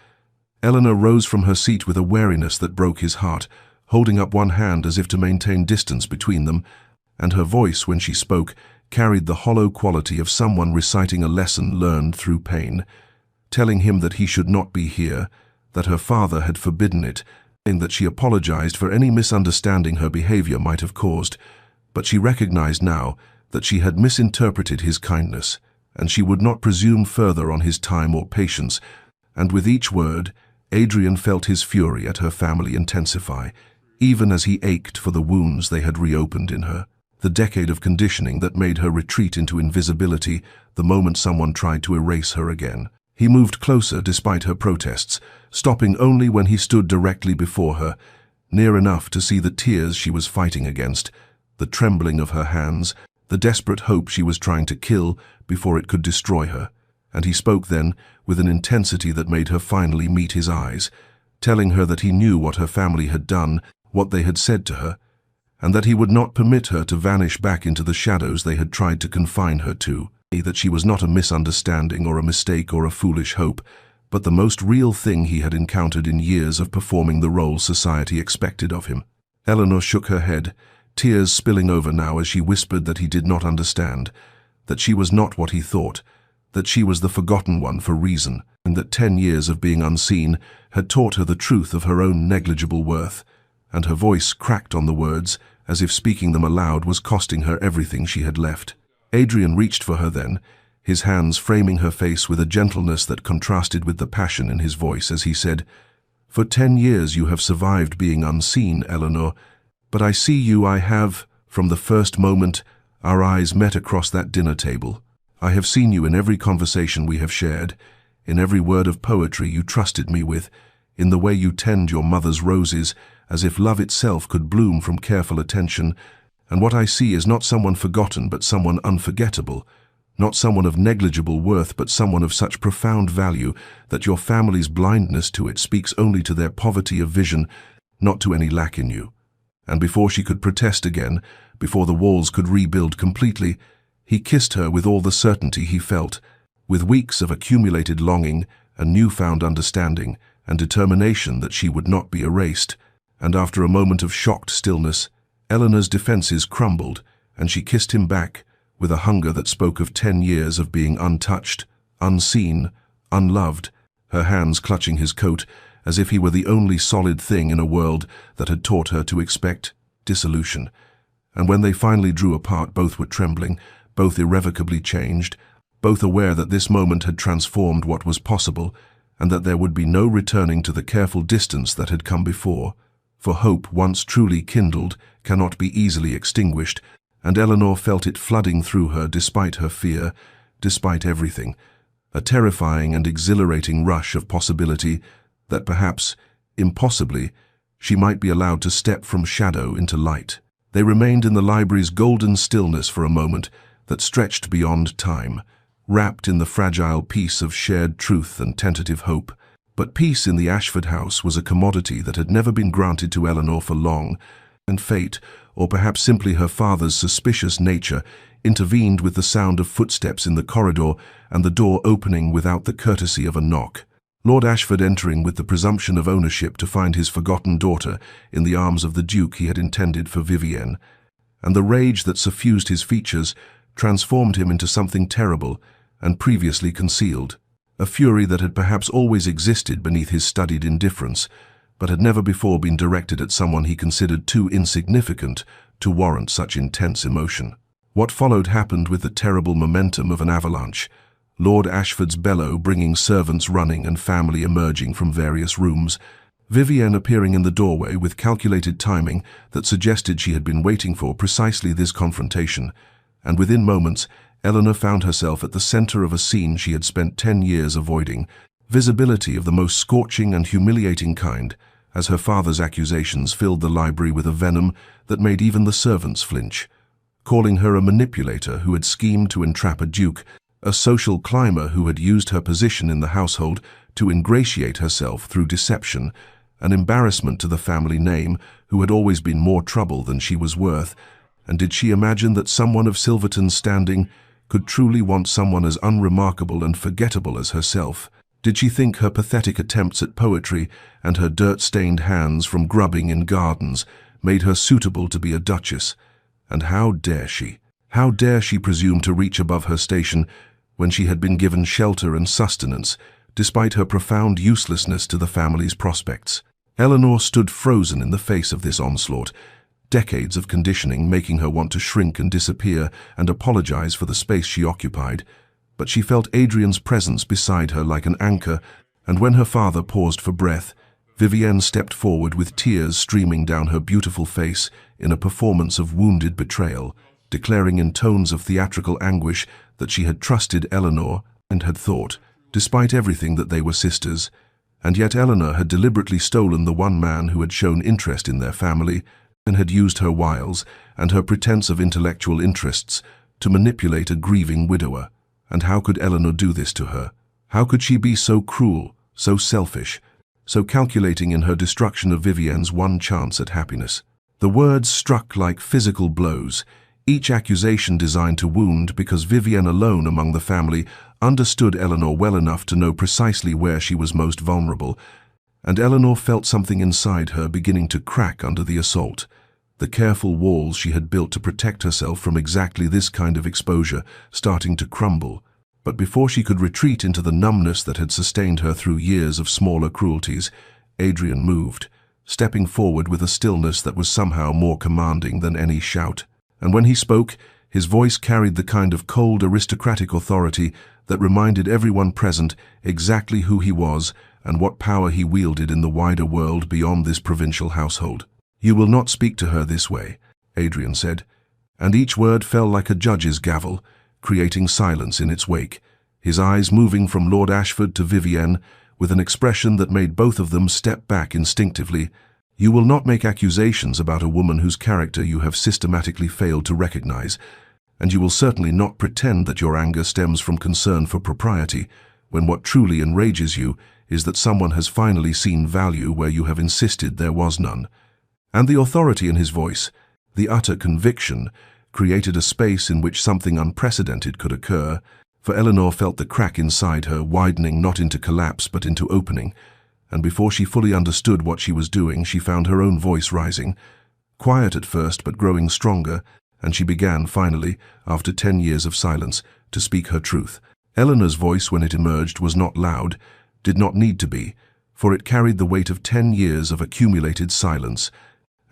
Eleanor rose from her seat with a wariness that broke his heart, holding up one hand as if to maintain distance between them, and her voice, when she spoke, carried the hollow quality of someone reciting a lesson learned through pain, telling him that he should not be here, that her father had forbidden it, and that she apologized for any misunderstanding her behavior might have caused, but she recognized now that she had misinterpreted his kindness, and she would not presume further on his time or patience, and with each word, Adrian felt his fury at her family intensify, even as he ached for the wounds they had reopened in her, the decade of conditioning that made her retreat into invisibility the moment someone tried to erase her again. He moved closer despite her protests, stopping only when he stood directly before her, near enough to see the tears she was fighting against, the trembling of her hands, the desperate hope she was trying to kill before it could destroy her. And he spoke then with an intensity that made her finally meet his eyes, telling her that he knew what her family had done, what they had said to her, and that he would not permit her to vanish back into the shadows they had tried to confine her to, that she was not a misunderstanding or a mistake or a foolish hope, but the most real thing he had encountered in years of performing the role society expected of him. Eleanor shook her head, tears spilling over now as she whispered that he did not understand, that she was not what he thought, that she was the forgotten one for reason, and that 10 years of being unseen had taught her the truth of her own negligible worth, and her voice cracked on the words, as if speaking them aloud was costing her everything she had left. Adrian reached for her then, his hands framing her face with a gentleness that contrasted with the passion in his voice as he said, "For 10 years you have survived being unseen, Eleanor, but I see you, I have, from the first moment our eyes met across that dinner table. I have seen you in every conversation we have shared, in every word of poetry you trusted me with, in the way you tend your mother's roses, as if love itself could bloom from careful attention, and what I see is not someone forgotten but someone unforgettable, not someone of negligible worth but someone of such profound value that your family's blindness to it speaks only to their poverty of vision, not to any lack in you." And before she could protest again, before the walls could rebuild completely, he kissed her with all the certainty he felt, with weeks of accumulated longing and newfound understanding and determination that she would not be erased, and after a moment of shocked stillness, Eleanor's defenses crumbled, and she kissed him back, with a hunger that spoke of 10 years of being untouched, unseen, unloved, her hands clutching his coat as if he were the only solid thing in a world that had taught her to expect dissolution. And when they finally drew apart, both were trembling, both irrevocably changed, both aware that this moment had transformed what was possible, and that there would be no returning to the careful distance that had come before. For hope, once truly kindled, cannot be easily extinguished, and Eleanor felt it flooding through her despite her fear, despite everything, a terrifying and exhilarating rush of possibility that perhaps, impossibly, she might be allowed to step from shadow into light. They remained in the library's golden stillness for a moment that stretched beyond time, wrapped in the fragile peace of shared truth and tentative hope. But peace in the Ashford house was a commodity that had never been granted to Eleanor for long, and fate, or perhaps simply her father's suspicious nature, intervened with the sound of footsteps in the corridor and the door opening without the courtesy of a knock. Lord Ashford entering with the presumption of ownership to find his forgotten daughter in the arms of the Duke he had intended for Vivienne, and the rage that suffused his features transformed him into something terrible and previously concealed, a fury that had perhaps always existed beneath his studied indifference, but had never before been directed at someone he considered too insignificant to warrant such intense emotion. What followed happened with the terrible momentum of an avalanche, Lord Ashford's bellow bringing servants running and family emerging from various rooms, Vivienne appearing in the doorway with calculated timing that suggested she had been waiting for precisely this confrontation, and within moments Eleanor found herself at the center of a scene she had spent 10 years avoiding, visibility of the most scorching and humiliating kind, as her father's accusations filled the library with a venom that made even the servants flinch, calling her a manipulator who had schemed to entrap a duke, a social climber who had used her position in the household to ingratiate herself through deception, an embarrassment to the family name who had always been more trouble than she was worth. And did she imagine that someone of Silverton's standing could truly want someone as unremarkable and forgettable as herself? Did she think her pathetic attempts at poetry and her dirt-stained hands from grubbing in gardens made her suitable to be a duchess? And how dare she? How dare she presume to reach above her station when she had been given shelter and sustenance, despite her profound uselessness to the family's prospects? Eleanor stood frozen in the face of this onslaught, decades of conditioning making her want to shrink and disappear and apologize for the space she occupied. But she felt Adrian's presence beside her like an anchor, and when her father paused for breath, Vivienne stepped forward with tears streaming down her beautiful face in a performance of wounded betrayal, declaring in tones of theatrical anguish that she had trusted Eleanor and had thought, despite everything, that they were sisters. And yet Eleanor had deliberately stolen the one man who had shown interest in their family and had used her wiles and her pretense of intellectual interests to manipulate a grieving widower. And how could Eleanor do this to her? How could she be so cruel, so selfish, so calculating in her destruction of Vivienne's one chance at happiness? The words struck like physical blows, each accusation designed to wound, because Vivienne alone among the family understood Eleanor well enough to know precisely where she was most vulnerable, and Eleanor felt something inside her beginning to crack under the assault. the careful walls she had built to protect herself from exactly this kind of exposure starting to crumble. But before she could retreat into the numbness that had sustained her through years of smaller cruelties, Adrian moved, stepping forward with a stillness that was somehow more commanding than any shout. And when he spoke, his voice carried the kind of cold aristocratic authority that reminded everyone present exactly who he was and what power he wielded in the wider world beyond this provincial household. "You will not speak to her this way," Adrian said, and each word fell like a judge's gavel, creating silence in its wake, his eyes moving from Lord Ashford to Vivienne with an expression that made both of them step back instinctively. "You will not make accusations about a woman whose character you have systematically failed to recognize, and you will certainly not pretend that your anger stems from concern for propriety, when what truly enrages you is that someone has finally seen value where you have insisted there was none." And the authority in his voice, the utter conviction, created a space in which something unprecedented could occur, for Eleanor felt the crack inside her widening not into collapse but into opening, and before she fully understood what she was doing, she found her own voice rising, quiet at first but growing stronger, and she began, finally, after 10 years of silence, to speak her truth. Eleanor's voice, when it emerged, was not loud, did not need to be, for it carried the weight of 10 years of accumulated silence,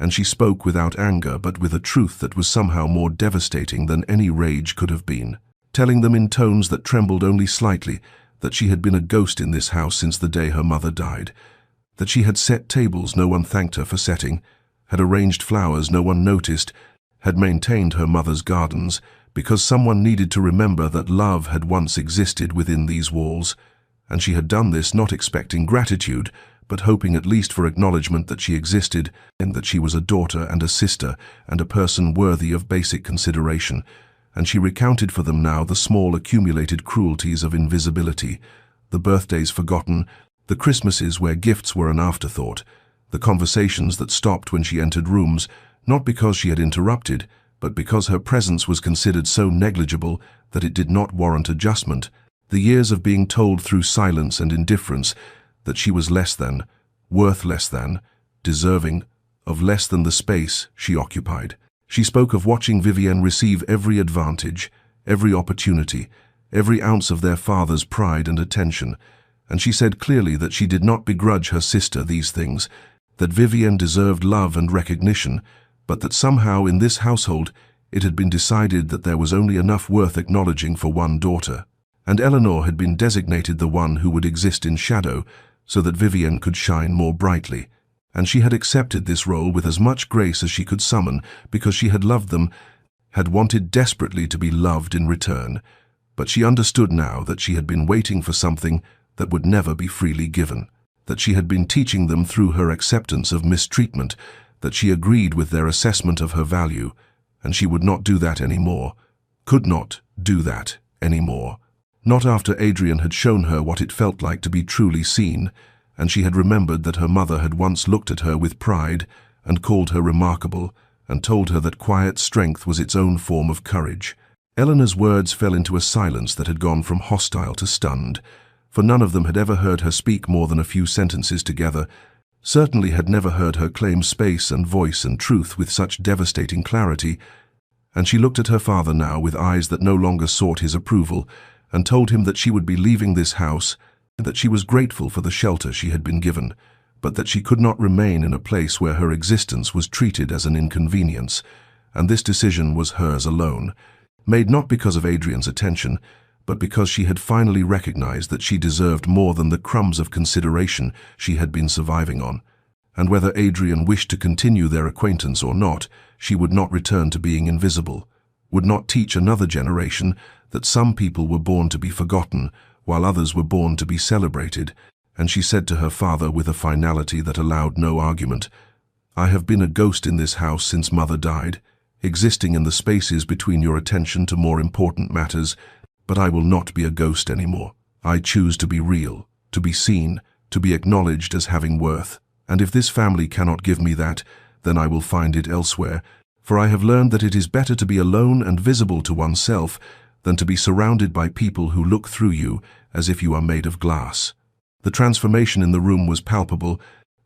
and she spoke without anger but with a truth that was somehow more devastating than any rage could have been, telling them in tones that trembled only slightly that she had been a ghost in this house since the day her mother died, that she had set tables no one thanked her for setting, had arranged flowers no one noticed, had maintained her mother's gardens, because someone needed to remember that love had once existed within these walls, and she had done this not expecting gratitude, but hoping at least for acknowledgement that she existed and that she was a daughter and a sister and a person worthy of basic consideration. And she recounted for them now the small accumulated cruelties of invisibility, the birthdays forgotten, the Christmases where gifts were an afterthought, the conversations that stopped when she entered rooms, not because she had interrupted, but because her presence was considered so negligible that it did not warrant adjustment, the years of being told through silence and indifference that she was less than, worth less than, deserving of less than the space she occupied. She spoke of watching Vivienne receive every advantage, every opportunity, every ounce of their father's pride and attention, and she said clearly that she did not begrudge her sister these things, that Vivienne deserved love and recognition, but that somehow in this household it had been decided that there was only enough worth acknowledging for one daughter, and Eleanor had been designated the one who would exist in shadow so that Vivienne could shine more brightly, and she had accepted this role with as much grace as she could summon because she had loved them, had wanted desperately to be loved in return, but she understood now that she had been waiting for something that would never be freely given, that she had been teaching them through her acceptance of mistreatment, that she agreed with their assessment of her value, and she would not do that anymore, could not do that anymore. Not after Adrian had shown her what it felt like to be truly seen, and she had remembered that her mother had once looked at her with pride and called her remarkable and told her that quiet strength was its own form of courage. Eleanor's words fell into a silence that had gone from hostile to stunned, for none of them had ever heard her speak more than a few sentences together, certainly had never heard her claim space and voice and truth with such devastating clarity, and she looked at her father now with eyes that no longer sought his approval, and told him that she would be leaving this house, that she was grateful for the shelter she had been given, but that she could not remain in a place where her existence was treated as an inconvenience, and this decision was hers alone, made not because of Adrian's attention, but because she had finally recognized that she deserved more than the crumbs of consideration she had been surviving on, and whether Adrian wished to continue their acquaintance or not, she would not return to being invisible, would not teach another generation that some people were born to be forgotten, while others were born to be celebrated, and she said to her father with a finality that allowed no argument, "I have been a ghost in this house since Mother died, existing in the spaces between your attention to more important matters, but I will not be a ghost anymore. I choose to be real, to be seen, to be acknowledged as having worth, and if this family cannot give me that, then I will find it elsewhere, for I have learned that it is better to be alone and visible to oneself than to be surrounded by people who look through you as if you are made of glass." The transformation in the room was palpable,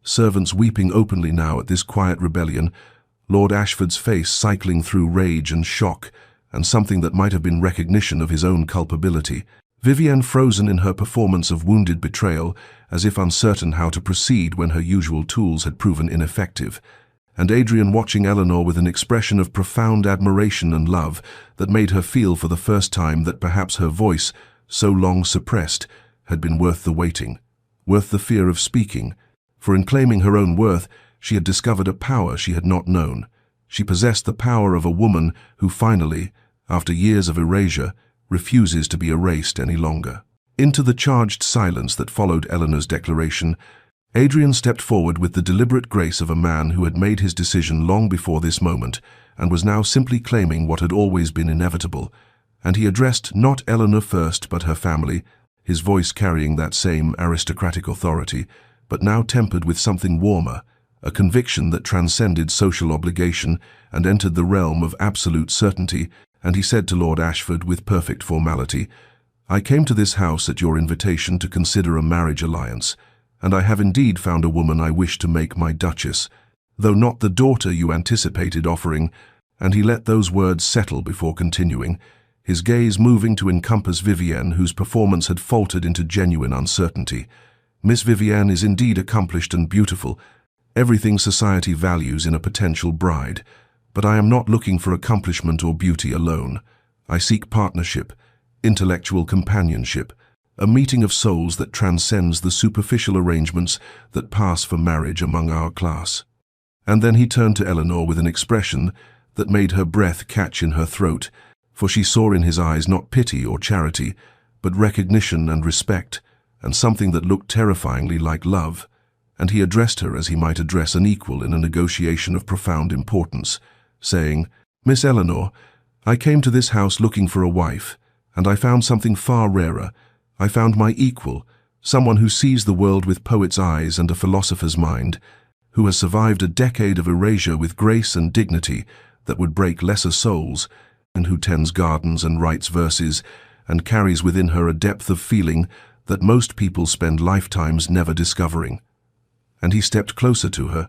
servants weeping openly now at this quiet rebellion, Lord Ashford's face cycling through rage and shock, and something that might have been recognition of his own culpability. Vivienne frozen in her performance of wounded betrayal, as if uncertain how to proceed when her usual tools had proven ineffective. And Adrian watching Eleanor with an expression of profound admiration and love that made her feel for the first time that perhaps her voice, so long suppressed, had been worth the waiting, worth the fear of speaking, for in claiming her own worth, she had discovered a power she had not known. She possessed the power of a woman who finally, after years of erasure, refuses to be erased any longer. Into the charged silence that followed Eleanor's declaration, Adrian stepped forward with the deliberate grace of a man who had made his decision long before this moment and was now simply claiming what had always been inevitable, and he addressed not Eleanor first but her family, his voice carrying that same aristocratic authority, but now tempered with something warmer, a conviction that transcended social obligation and entered the realm of absolute certainty, and he said to Lord Ashford with perfect formality, "I came to this house at your invitation to consider a marriage alliance, and I have indeed found a woman I wish to make my Duchess, though not the daughter you anticipated offering," and he let those words settle before continuing, his gaze moving to encompass Vivienne, whose performance had faltered into genuine uncertainty. "Miss Vivienne is indeed accomplished and beautiful, everything society values in a potential bride, but I am not looking for accomplishment or beauty alone. I seek partnership, intellectual companionship, a meeting of souls that transcends the superficial arrangements that pass for marriage among our class." And then he turned to Eleanor with an expression that made her breath catch in her throat, for she saw in his eyes not pity or charity, but recognition and respect, and something that looked terrifyingly like love, and he addressed her as he might address an equal in a negotiation of profound importance, saying, "Miss Eleanor, I came to this house looking for a wife, and I found something far rarer. I found my equal, someone who sees the world with poet's eyes and a philosopher's mind, who has survived a decade of erasure with grace and dignity that would break lesser souls, and who tends gardens and writes verses, and carries within her a depth of feeling that most people spend lifetimes never discovering." And he stepped closer to her,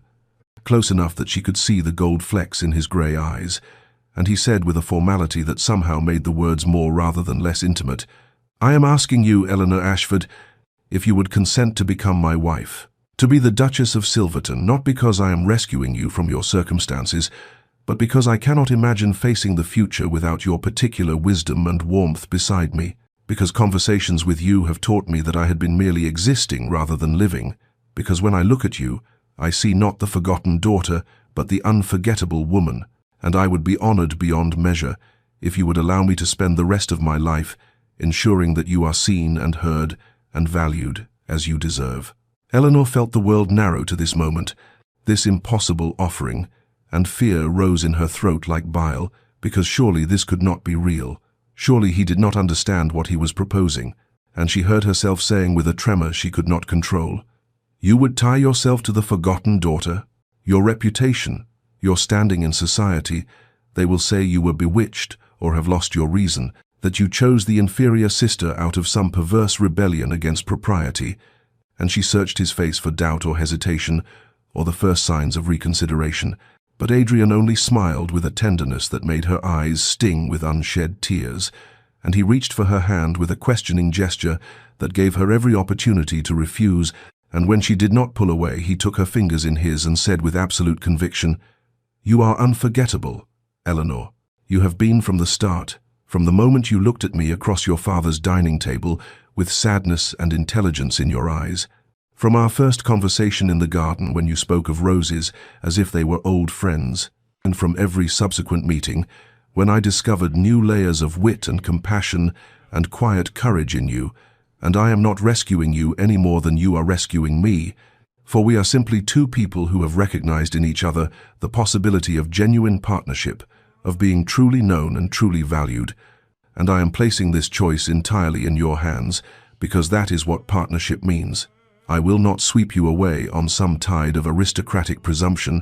close enough that she could see the gold flecks in his grey eyes, and he said with a formality that somehow made the words more rather than less intimate, "I am asking you, Eleanor Ashford, if you would consent to become my wife, to be the Duchess of Silverton, not because I am rescuing you from your circumstances, but because I cannot imagine facing the future without your particular wisdom and warmth beside me, because conversations with you have taught me that I had been merely existing rather than living, because when I look at you, I see not the forgotten daughter, but the unforgettable woman, and I would be honored beyond measure if you would allow me to spend the rest of my life ensuring that you are seen and heard and valued as you deserve." Eleanor felt the world narrow to this moment, this impossible offering, and fear rose in her throat like bile, because surely this could not be real. Surely he did not understand what he was proposing, and she heard herself saying with a tremor she could not control, "You would tie yourself to the forgotten daughter? Your reputation, your standing in society, they will say you were bewitched or have lost your reason, that you chose the inferior sister out of some perverse rebellion against propriety." And she searched his face for doubt or hesitation, or the first signs of reconsideration, but Adrian only smiled with a tenderness that made her eyes sting with unshed tears, and he reached for her hand with a questioning gesture that gave her every opportunity to refuse, and when she did not pull away, he took her fingers in his and said with absolute conviction, "You are unforgettable, Eleanor. You have been from the start, from the moment you looked at me across your father's dining table with sadness and intelligence in your eyes, from our first conversation in the garden when you spoke of roses as if they were old friends, and from every subsequent meeting when I discovered new layers of wit and compassion and quiet courage in you, and I am not rescuing you any more than you are rescuing me, for we are simply two people who have recognized in each other the possibility of genuine partnership, of being truly known and truly valued, and I am placing this choice entirely in your hands, because that is what partnership means. I will not sweep you away on some tide of aristocratic presumption,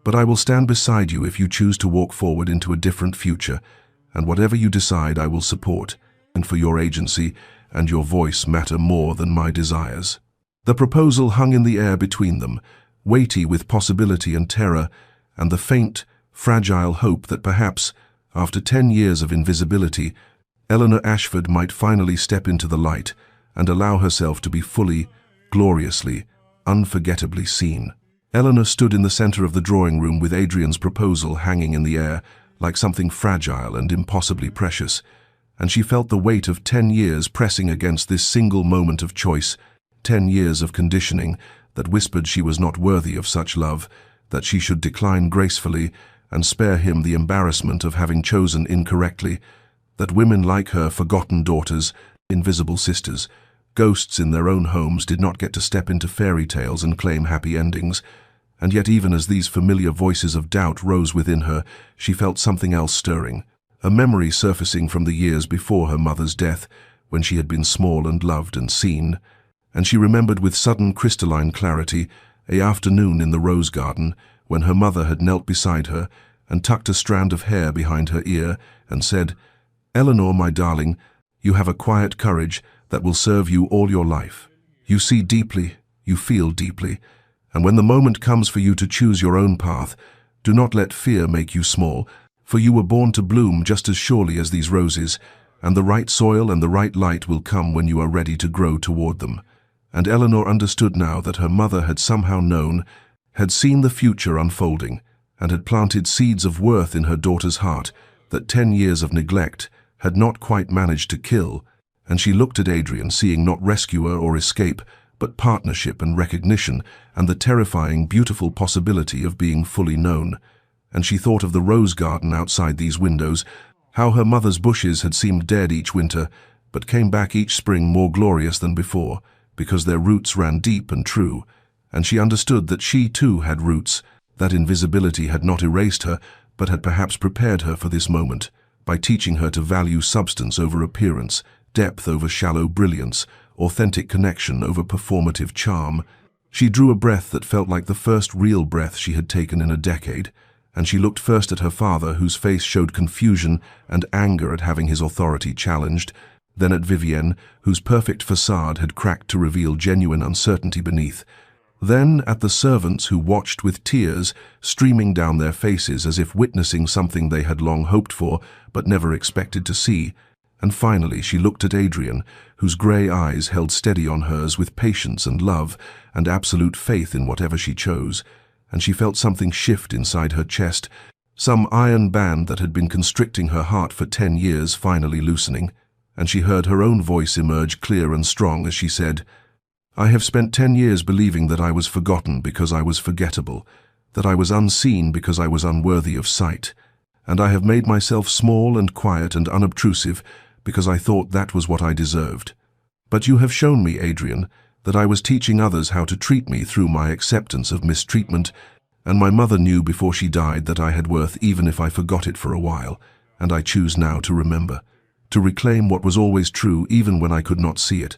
but I will stand beside you if you choose to walk forward into a different future, and whatever you decide I will support, and for your agency and your voice matter more than my desires." The proposal hung in the air between them, weighty with possibility and terror, and the faint, fragile hope that perhaps, after 10 years of invisibility, Eleanor Ashford might finally step into the light and allow herself to be fully, gloriously, unforgettably seen. Eleanor stood in the center of the drawing room with Adrian's proposal hanging in the air like something fragile and impossibly precious, and she felt the weight of 10 years pressing against this single moment of choice, 10 years of conditioning that whispered she was not worthy of such love, that she should decline gracefully and spare him the embarrassment of having chosen incorrectly, that women like her, forgotten daughters, invisible sisters, ghosts in their own homes, did not get to step into fairy tales and claim happy endings. And yet even as these familiar voices of doubt rose within her, she felt something else stirring, a memory surfacing from the years before her mother's death, when she had been small and loved and seen. And she remembered with sudden crystalline clarity an afternoon in the rose garden when her mother had knelt beside her and tucked a strand of hair behind her ear and said, "Eleanor, my darling, you have a quiet courage that will serve you all your life. You see deeply, you feel deeply, and when the moment comes for you to choose your own path, do not let fear make you small, for you were born to bloom just as surely as these roses, and the right soil and the right light will come when you are ready to grow toward them." And Eleanor understood now that her mother had somehow known, had seen the future unfolding, and had planted seeds of worth in her daughter's heart that 10 years of neglect had not quite managed to kill. And she looked at Adrian, seeing not rescuer or escape, but partnership and recognition, and the terrifying, beautiful possibility of being fully known. And she thought of the rose garden outside these windows, how her mother's bushes had seemed dead each winter, but came back each spring more glorious than before, because their roots ran deep and true. And she understood that she too had roots, that invisibility had not erased her, but had perhaps prepared her for this moment, by teaching her to value substance over appearance, depth over shallow brilliance, authentic connection over performative charm. She drew a breath that felt like the first real breath she had taken in a decade, and she looked first at her father, whose face showed confusion and anger at having his authority challenged, then at Vivienne, whose perfect facade had cracked to reveal genuine uncertainty beneath, then at the servants who watched with tears streaming down their faces as if witnessing something they had long hoped for but never expected to see. And finally she looked at Adrian, whose grey eyes held steady on hers with patience and love and absolute faith in whatever she chose, and she felt something shift inside her chest, some iron band that had been constricting her heart for 10 years finally loosening, and she heard her own voice emerge clear and strong as she said, "I have spent 10 years believing that I was forgotten because I was forgettable, that I was unseen because I was unworthy of sight, and I have made myself small and quiet and unobtrusive because I thought that was what I deserved. But you have shown me, Adrian, that I was teaching others how to treat me through my acceptance of mistreatment, and my mother knew before she died that I had worth even if I forgot it for a while, and I choose now to remember, to reclaim what was always true even when I could not see it.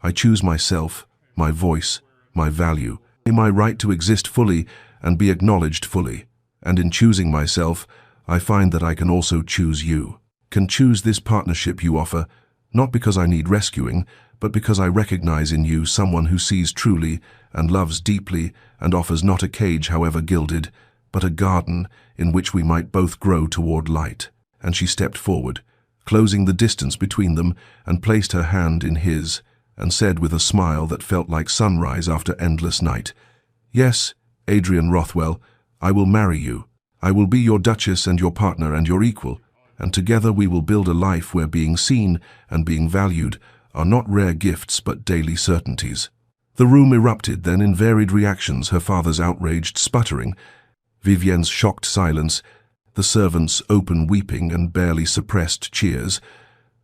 I choose myself, my voice, my value, my right to exist fully and be acknowledged fully, and in choosing myself, I find that I can also choose you, can choose this partnership you offer, not because I need rescuing, but because I recognize in you someone who sees truly and loves deeply and offers not a cage however gilded, but a garden in which we might both grow toward light." And she stepped forward, closing the distance between them, and placed her hand in his, and said with a smile that felt like sunrise after endless night, "Yes, Adrian Rothwell, I will marry you. I will be your duchess and your partner and your equal, and together we will build a life where being seen and being valued are not rare gifts but daily certainties." The room erupted then in varied reactions, her father's outraged sputtering, Vivienne's shocked silence, the servants' open weeping and barely suppressed cheers.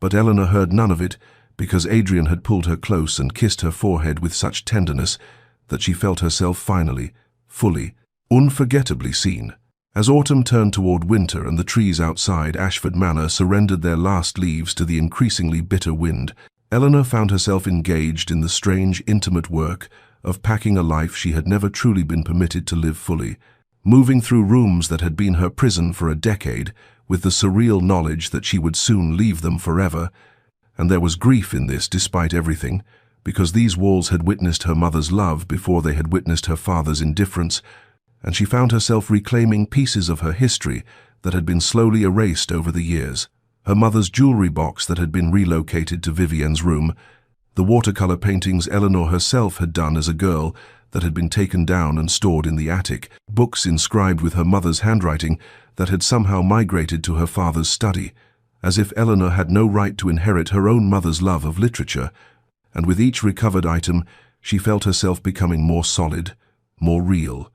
But Eleanor heard none of it, because Adrian had pulled her close and kissed her forehead with such tenderness that she felt herself finally, fully, unforgettably seen. As autumn turned toward winter and the trees outside Ashford Manor surrendered their last leaves to the increasingly bitter wind, Eleanor found herself engaged in the strange, intimate work of packing a life she had never truly been permitted to live fully, moving through rooms that had been her prison for a decade with the surreal knowledge that she would soon leave them forever. And there was grief in this despite everything, because these walls had witnessed her mother's love before they had witnessed her father's indifference, and she found herself reclaiming pieces of her history that had been slowly erased over the years. Her mother's jewelry box that had been relocated to Vivienne's room, the watercolor paintings Eleanor herself had done as a girl that had been taken down and stored in the attic, books inscribed with her mother's handwriting that had somehow migrated to her father's study, as if Eleanor had no right to inherit her own mother's love of literature, and with each recovered item, she felt herself becoming more solid, more real,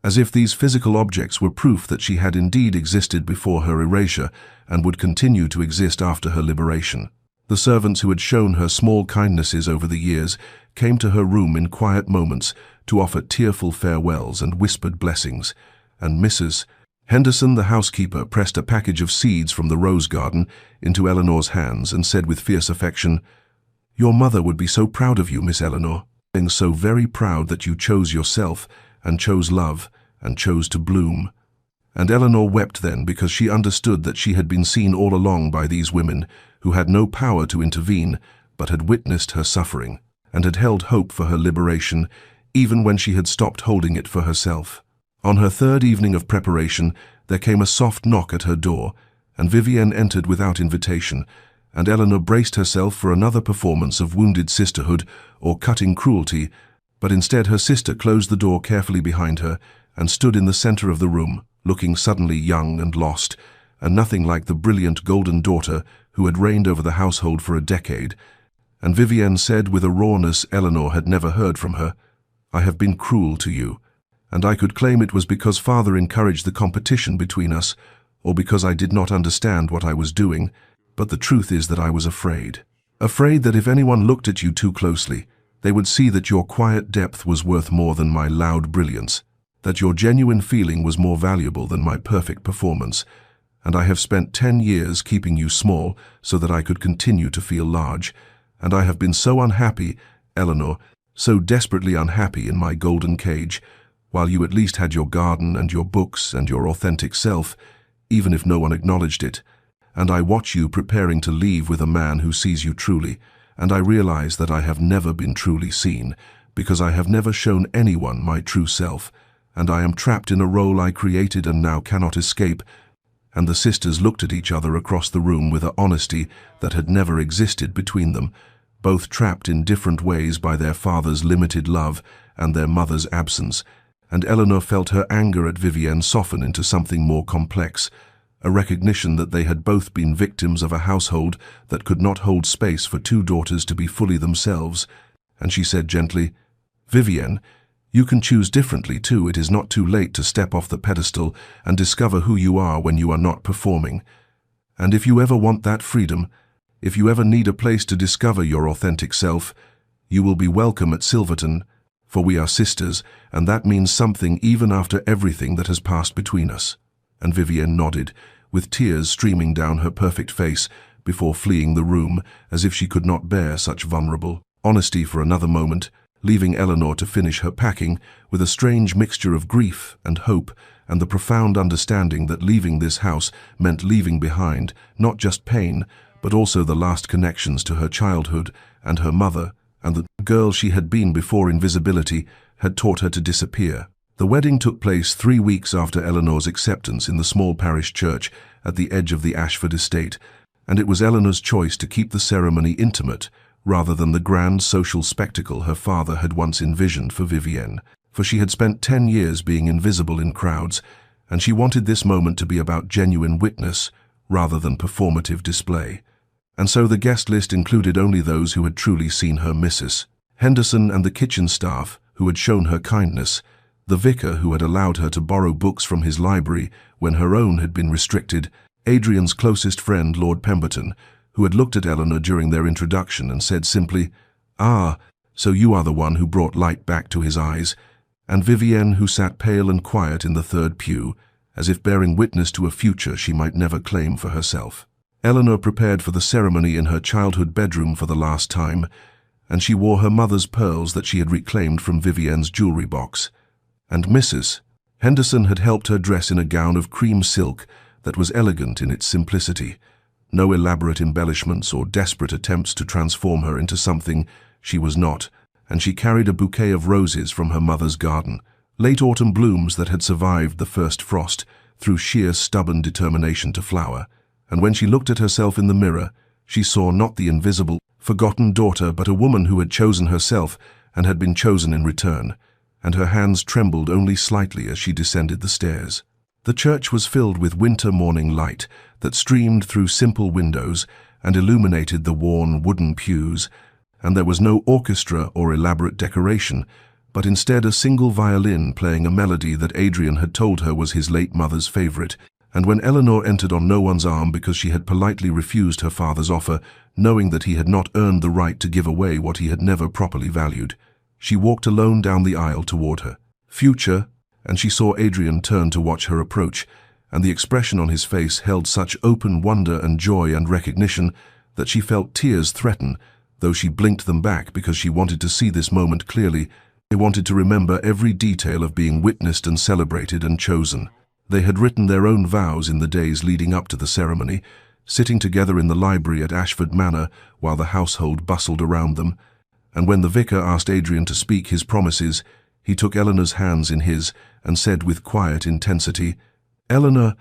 as if these physical objects were proof that she had indeed existed before her erasure and would continue to exist after her liberation. The servants who had shown her small kindnesses over the years came to her room in quiet moments to offer tearful farewells and whispered blessings, and Mrs. Henderson, the housekeeper, pressed a package of seeds from the rose garden into Eleanor's hands and said with fierce affection, "Your mother would be so proud of you, Miss Eleanor, being so very proud that you chose yourself and chose love and chose to bloom." And Eleanor wept then because she understood that she had been seen all along by these women who had no power to intervene but had witnessed her suffering and had held hope for her liberation even when she had stopped holding it for herself. On her third evening of preparation, there came a soft knock at her door, and Vivienne entered without invitation, and Eleanor braced herself for another performance of wounded sisterhood or cutting cruelty, but instead her sister closed the door carefully behind her and stood in the center of the room, looking suddenly young and lost, and nothing like the brilliant golden daughter who had reigned over the household for a decade. And Vivienne said with a rawness Eleanor had never heard from her, "I have been cruel to you, and I could claim it was because Father encouraged the competition between us, or because I did not understand what I was doing, but the truth is that I was afraid. Afraid that if anyone looked at you too closely, they would see that your quiet depth was worth more than my loud brilliance, that your genuine feeling was more valuable than my perfect performance, and I have spent 10 years keeping you small so that I could continue to feel large, and I have been so unhappy, Eleanor, so desperately unhappy in my golden cage, while you at least had your garden and your books and your authentic self, even if no one acknowledged it. And I watch you preparing to leave with a man who sees you truly, and I realize that I have never been truly seen, because I have never shown anyone my true self, and I am trapped in a role I created and now cannot escape." And the sisters looked at each other across the room with an honesty that had never existed between them, both trapped in different ways by their father's limited love and their mother's absence, and Eleanor felt her anger at Vivienne soften into something more complex, a recognition that they had both been victims of a household that could not hold space for two daughters to be fully themselves, and she said gently, "Vivienne, you can choose differently too. It is not too late to step off the pedestal and discover who you are when you are not performing. And if you ever want that freedom, if you ever need a place to discover your authentic self, you will be welcome at Silverton, for we are sisters, and that means something even after everything that has passed between us." And Vivienne nodded, with tears streaming down her perfect face, before fleeing the room, as if she could not bear such vulnerable honesty for another moment, leaving Eleanor to finish her packing with a strange mixture of grief and hope and the profound understanding that leaving this house meant leaving behind not just pain, but also the last connections to her childhood and her mother, and the girl she had been before invisibility had taught her to disappear. The wedding took place 3 weeks after Eleanor's acceptance in the small parish church at the edge of the Ashford estate, and it was Eleanor's choice to keep the ceremony intimate rather than the grand social spectacle her father had once envisioned for Vivienne, for she had spent 10 years being invisible in crowds, and she wanted this moment to be about genuine witness rather than performative display. And so the guest list included only those who had truly seen her Mrs. Henderson and the kitchen staff who had shown her kindness, the vicar who had allowed her to borrow books from his library when her own had been restricted, Adrian's closest friend, Lord Pemberton, who had looked at Eleanor during their introduction and said simply, "Ah, so you are the one who brought light back to his eyes," and Vivienne, who sat pale and quiet in the third pew, as if bearing witness to a future she might never claim for herself. Eleanor prepared for the ceremony in her childhood bedroom for the last time, and she wore her mother's pearls that she had reclaimed from Vivienne's jewelry box. And Mrs. Henderson had helped her dress in a gown of cream silk that was elegant in its simplicity, no elaborate embellishments or desperate attempts to transform her into something she was not, and she carried a bouquet of roses from her mother's garden, late autumn blooms that had survived the first frost through sheer stubborn determination to flower. And when she looked at herself in the mirror, she saw not the invisible, forgotten daughter, but a woman who had chosen herself and had been chosen in return, and her hands trembled only slightly as she descended the stairs. The church was filled with winter morning light that streamed through simple windows and illuminated the worn wooden pews, and there was no orchestra or elaborate decoration, but instead a single violin playing a melody that Adrian had told her was his late mother's favorite. And when Eleanor entered on no one's arm because she had politely refused her father's offer, knowing that he had not earned the right to give away what he had never properly valued, she walked alone down the aisle toward her future, and she saw Adrian turn to watch her approach, and the expression on his face held such open wonder and joy and recognition that she felt tears threaten, though she blinked them back because she wanted to see this moment clearly. They wanted to remember every detail of being witnessed and celebrated and chosen. They had written their own vows in the days leading up to the ceremony, sitting together in the library at Ashford Manor while the household bustled around them. And when the vicar asked Adrian to speak his promises, he took Eleanor's hands in his and said with quiet intensity, "Eleanor,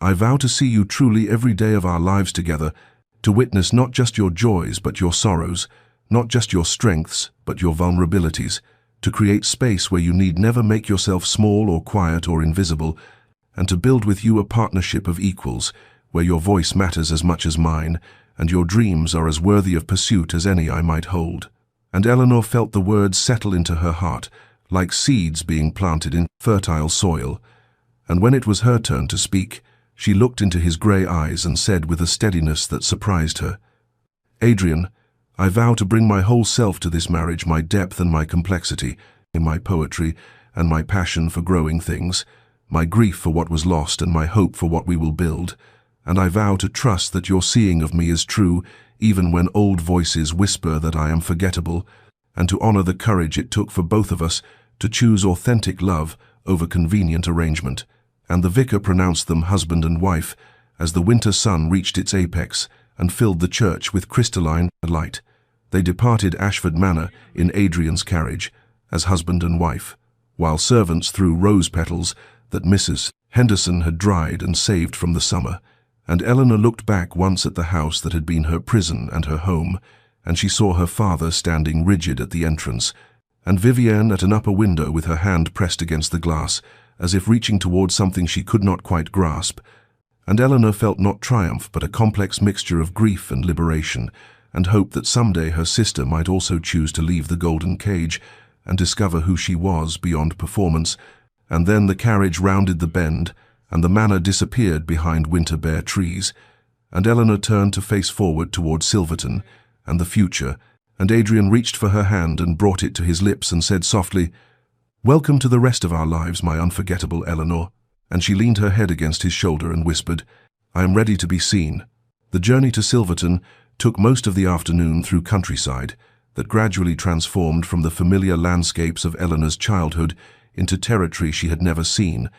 I vow to see you truly every day of our lives together, to witness not just your joys but your sorrows, not just your strengths but your vulnerabilities, to create space where you need never make yourself small or quiet or invisible, and to build with you a partnership of equals, where your voice matters as much as mine, and your dreams are as worthy of pursuit as any I might hold." And Eleanor felt the words settle into her heart, like seeds being planted in fertile soil. And when it was her turn to speak, she looked into his grey eyes and said with a steadiness that surprised her, "Adrian, I vow to bring my whole self to this marriage, my depth and my complexity, in my poetry and my passion for growing things, my grief for what was lost and my hope for what we will build. And I vow to trust that your seeing of me is true, even when old voices whisper that I am forgettable, and to honor the courage it took for both of us to choose authentic love over convenient arrangement." And the vicar pronounced them husband and wife as the winter sun reached its apex and filled the church with crystalline light. They departed Ashford Manor in Adrian's carriage as husband and wife, while servants threw rose petals that Mrs. Henderson had dried and saved from the summer. And Eleanor looked back once at the house that had been her prison and her home, and she saw her father standing rigid at the entrance, and Vivienne at an upper window with her hand pressed against the glass, as if reaching towards something she could not quite grasp. And Eleanor felt not triumph but a complex mixture of grief and liberation, and hope that someday her sister might also choose to leave the golden cage and discover who she was beyond performance. And then the carriage rounded the bend, and the manor disappeared behind winter bare trees, and Eleanor turned to face forward toward Silverton and the future, and Adrian reached for her hand and brought it to his lips and said softly, "Welcome to the rest of our lives, my unforgettable Eleanor." And she leaned her head against his shoulder and whispered, "I am ready to be seen." The journey to Silverton took most of the afternoon through countryside that gradually transformed from the familiar landscapes of Eleanor's childhood into territory she had never seen,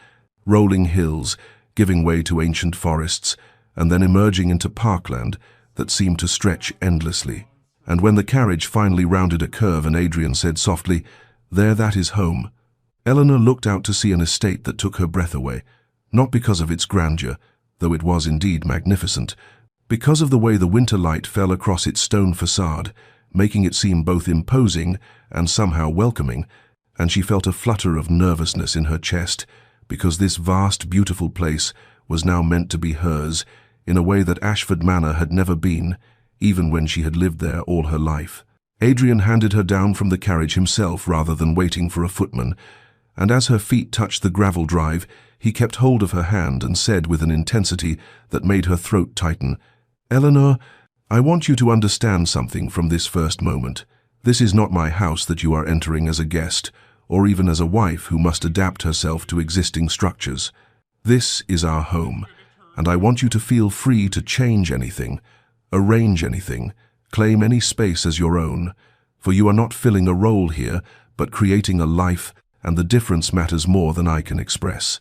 rolling hills, giving way to ancient forests, and then emerging into parkland that seemed to stretch endlessly. And when the carriage finally rounded a curve and Adrian said softly, "There, that is home," Eleanor looked out to see an estate that took her breath away, not because of its grandeur, though it was indeed magnificent, because of the way the winter light fell across its stone facade, making it seem both imposing and somehow welcoming, and she felt a flutter of nervousness in her chest, because this vast, beautiful place was now meant to be hers in a way that Ashford Manor had never been, even when she had lived there all her life. Adrian handed her down from the carriage himself rather than waiting for a footman, and as her feet touched the gravel drive, he kept hold of her hand and said with an intensity that made her throat tighten, "Eleanor, I want you to understand something from this first moment. This is not my house that you are entering as a guest, or even as a wife who must adapt herself to existing structures. This is our home, and I want you to feel free to change anything, arrange anything, claim any space as your own, for you are not filling a role here, but creating a life, and the difference matters more than I can express."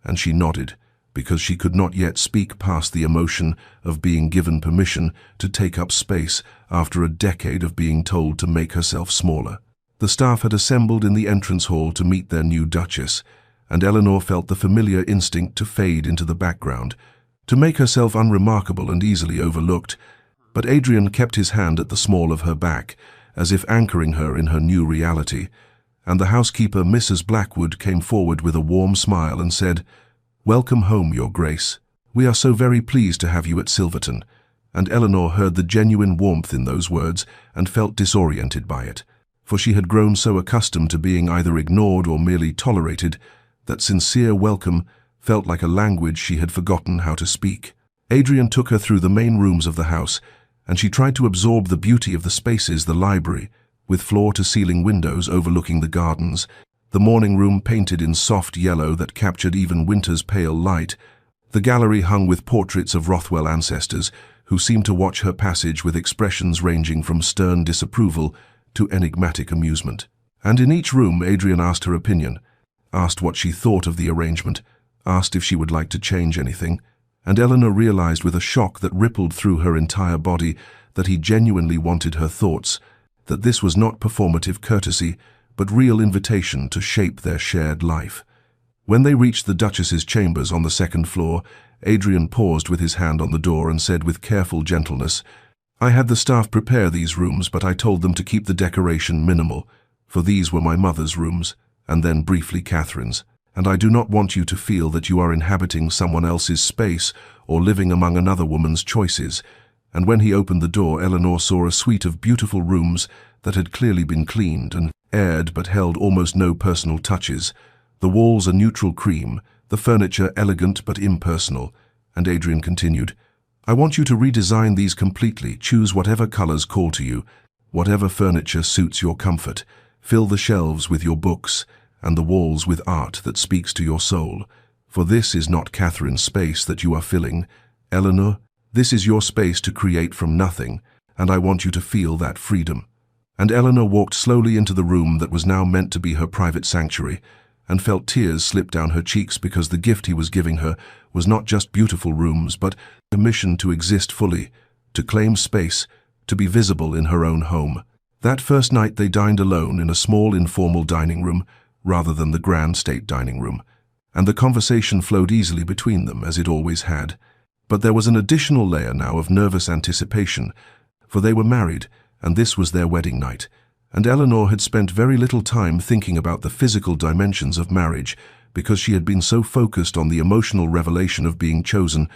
And she nodded, because she could not yet speak past the emotion of being given permission to take up space after a decade of being told to make herself smaller. The staff had assembled in the entrance hall to meet their new Duchess, and Eleanor felt the familiar instinct to fade into the background, to make herself unremarkable and easily overlooked. But Adrian kept his hand at the small of her back, as if anchoring her in her new reality, and the housekeeper, Mrs. Blackwood, came forward with a warm smile and said, "Welcome home, Your Grace. We are so very pleased to have you at Silverton." And Eleanor heard the genuine warmth in those words and felt disoriented by it, for she had grown so accustomed to being either ignored or merely tolerated that sincere welcome felt like a language she had forgotten how to speak. Adrian took her through the main rooms of the house, and she tried to absorb the beauty of the spaces, the library, with floor-to-ceiling windows overlooking the gardens, the morning room painted in soft yellow that captured even winter's pale light, the gallery hung with portraits of Rothwell ancestors who seemed to watch her passage with expressions ranging from stern disapproval to enigmatic amusement. And in each room Adrian asked her opinion, asked what she thought of the arrangement, asked if she would like to change anything, and Eleanor realized with a shock that rippled through her entire body that he genuinely wanted her thoughts, that this was not performative courtesy, but real invitation to shape their shared life. When they reached the Duchess's chambers on the second floor, Adrian paused with his hand on the door and said with careful gentleness, "I had the staff prepare these rooms, but I told them to keep the decoration minimal, for these were my mother's rooms, and then briefly Catherine's, and I do not want you to feel that you are inhabiting someone else's space or living among another woman's choices." And when he opened the door, Eleanor saw a suite of beautiful rooms that had clearly been cleaned and aired but held almost no personal touches. The walls a neutral cream, the furniture elegant but impersonal, and Adrian continued, "I want you to redesign these completely, choose whatever colors call to you, whatever furniture suits your comfort, fill the shelves with your books, and the walls with art that speaks to your soul. For this is not Catherine's space that you are filling, Eleanor. This is your space to create from nothing, and I want you to feel that freedom." And Eleanor walked slowly into the room that was now meant to be her private sanctuary, and felt tears slip down her cheeks because the gift he was giving her was not just beautiful rooms, but permission to exist fully, to claim space, to be visible in her own home. That first night they dined alone in a small informal dining room, rather than the grand state dining room, and the conversation flowed easily between them, as it always had. But there was an additional layer now of nervous anticipation, for they were married, and this was their wedding night, and Eleanor had spent very little time thinking about the physical dimensions of marriage, because she had been so focused on the emotional revelation of being chosen.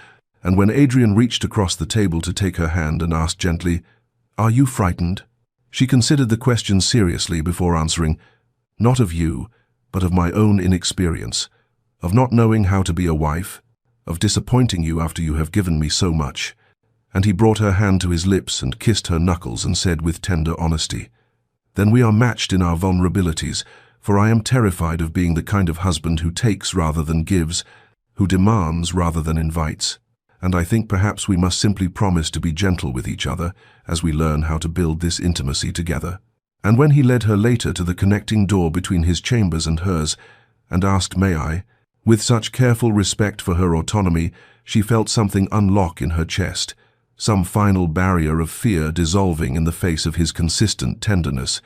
And when Adrian reached across the table to take her hand and asked gently, "Are you frightened?" she considered the question seriously before answering, "Not of you, but of my own inexperience, of not knowing how to be a wife, of disappointing you after you have given me so much." And he brought her hand to his lips and kissed her knuckles and said with tender honesty, "Then we are matched in our vulnerabilities, for I am terrified of being the kind of husband who takes rather than gives, who demands rather than invites. And I think perhaps we must simply promise to be gentle with each other as we learn how to build this intimacy together." And when he led her later to the connecting door between his chambers and hers, and asked, "May I?" with such careful respect for her autonomy, she felt something unlock in her chest, some final barrier of fear dissolving in the face of his consistent tenderness,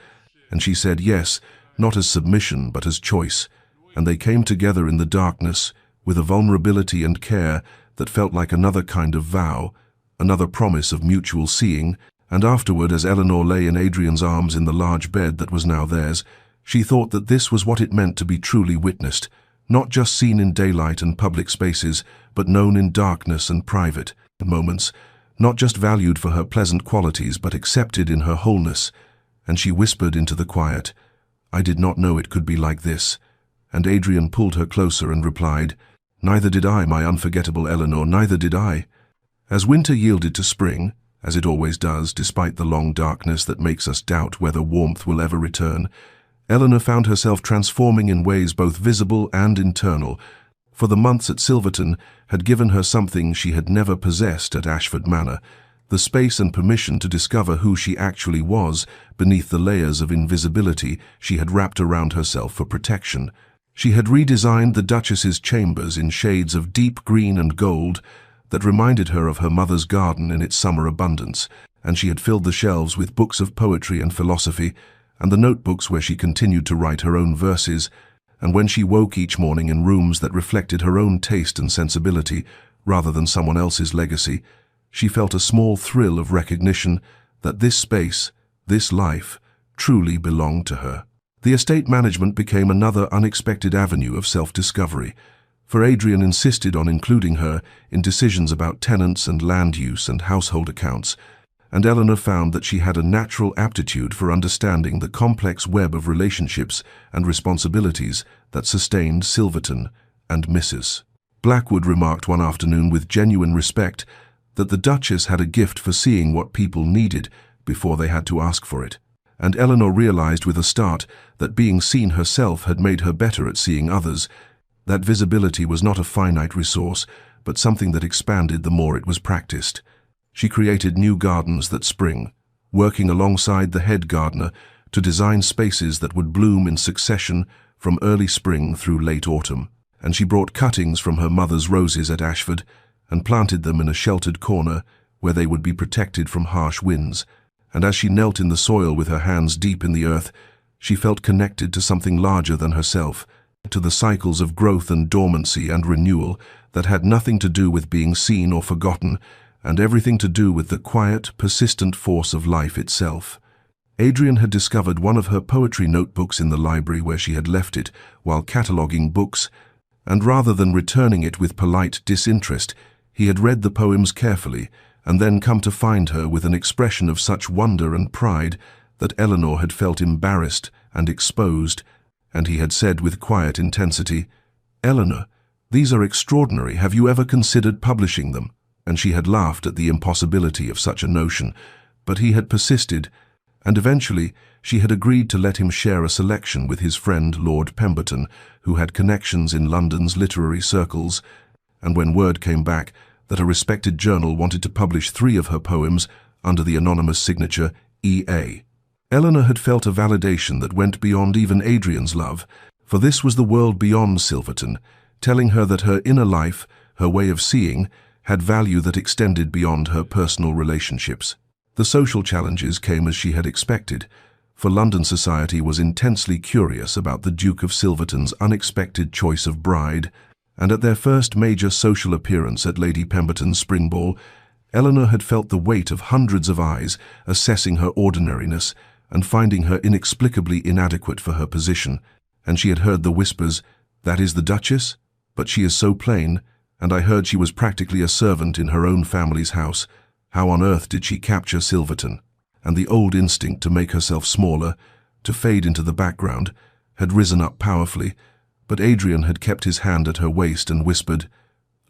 and she said yes, not as submission but as choice, and they came together in the darkness with a vulnerability and care that felt like another kind of vow, another promise of mutual seeing. And afterward, as Eleanor lay in Adrian's arms in the large bed that was now theirs, she thought that this was what it meant to be truly witnessed, not just seen in daylight and public spaces, but known in darkness and private moments, not just valued for her pleasant qualities, but accepted in her wholeness. And she whispered into the quiet, "I did not know it could be like this." And Adrian pulled her closer and replied, "Neither did I, my unforgettable Eleanor, neither did I." As winter yielded to spring, as it always does, despite the long darkness that makes us doubt whether warmth will ever return, Eleanor found herself transforming in ways both visible and internal, for the months at Silverton had given her something she had never possessed at Ashford Manor, the space and permission to discover who she actually was beneath the layers of invisibility she had wrapped around herself for protection. She had redesigned the Duchess's chambers in shades of deep green and gold that reminded her of her mother's garden in its summer abundance, and she had filled the shelves with books of poetry and philosophy, and the notebooks where she continued to write her own verses, and when she woke each morning in rooms that reflected her own taste and sensibility rather than someone else's legacy, she felt a small thrill of recognition that this space, this life, truly belonged to her. The estate management became another unexpected avenue of self-discovery, for Adrian insisted on including her in decisions about tenants and land use and household accounts, and Eleanor found that she had a natural aptitude for understanding the complex web of relationships and responsibilities that sustained Silverton and Mrs. Blackwood remarked one afternoon with genuine respect that the Duchess had a gift for seeing what people needed before they had to ask for it, and Eleanor realized with a start that being seen herself had made her better at seeing others. That visibility was not a finite resource, but something that expanded the more it was practiced. She created new gardens that spring, working alongside the head gardener to design spaces that would bloom in succession from early spring through late autumn. And she brought cuttings from her mother's roses at Ashford and planted them in a sheltered corner where they would be protected from harsh winds. And as she knelt in the soil with her hands deep in the earth, she felt connected to something larger than herself, to the cycles of growth and dormancy and renewal that had nothing to do with being seen or forgotten, and everything to do with the quiet, persistent force of life itself. Adrian had discovered one of her poetry notebooks in the library where she had left it while cataloguing books, and rather than returning it with polite disinterest, he had read the poems carefully and then come to find her with an expression of such wonder and pride that Eleanor had felt embarrassed and exposed, and he had said with quiet intensity, "Eleanor, these are extraordinary. Have you ever considered publishing them?" And she had laughed at the impossibility of such a notion, but he had persisted, and eventually she had agreed to let him share a selection with his friend Lord Pemberton, who had connections in London's literary circles, and when word came back that a respected journal wanted to publish 3 of her poems under the anonymous signature E.A., Eleanor had felt a validation that went beyond even Adrian's love, for this was the world beyond Silverton, telling her that her inner life, her way of seeing, had value that extended beyond her personal relationships. The social challenges came as she had expected, for London society was intensely curious about the Duke of Silverton's unexpected choice of bride, and at their first major social appearance at Lady Pemberton's spring ball, Eleanor had felt the weight of hundreds of eyes assessing her ordinariness and finding her inexplicably inadequate for her position, and she had heard the whispers, "That is the Duchess? But she is so plain, and I heard she was practically a servant in her own family's house. How on earth did she capture Silverton?" And the old instinct to make herself smaller, to fade into the background, had risen up powerfully, but Adrian had kept his hand at her waist and whispered,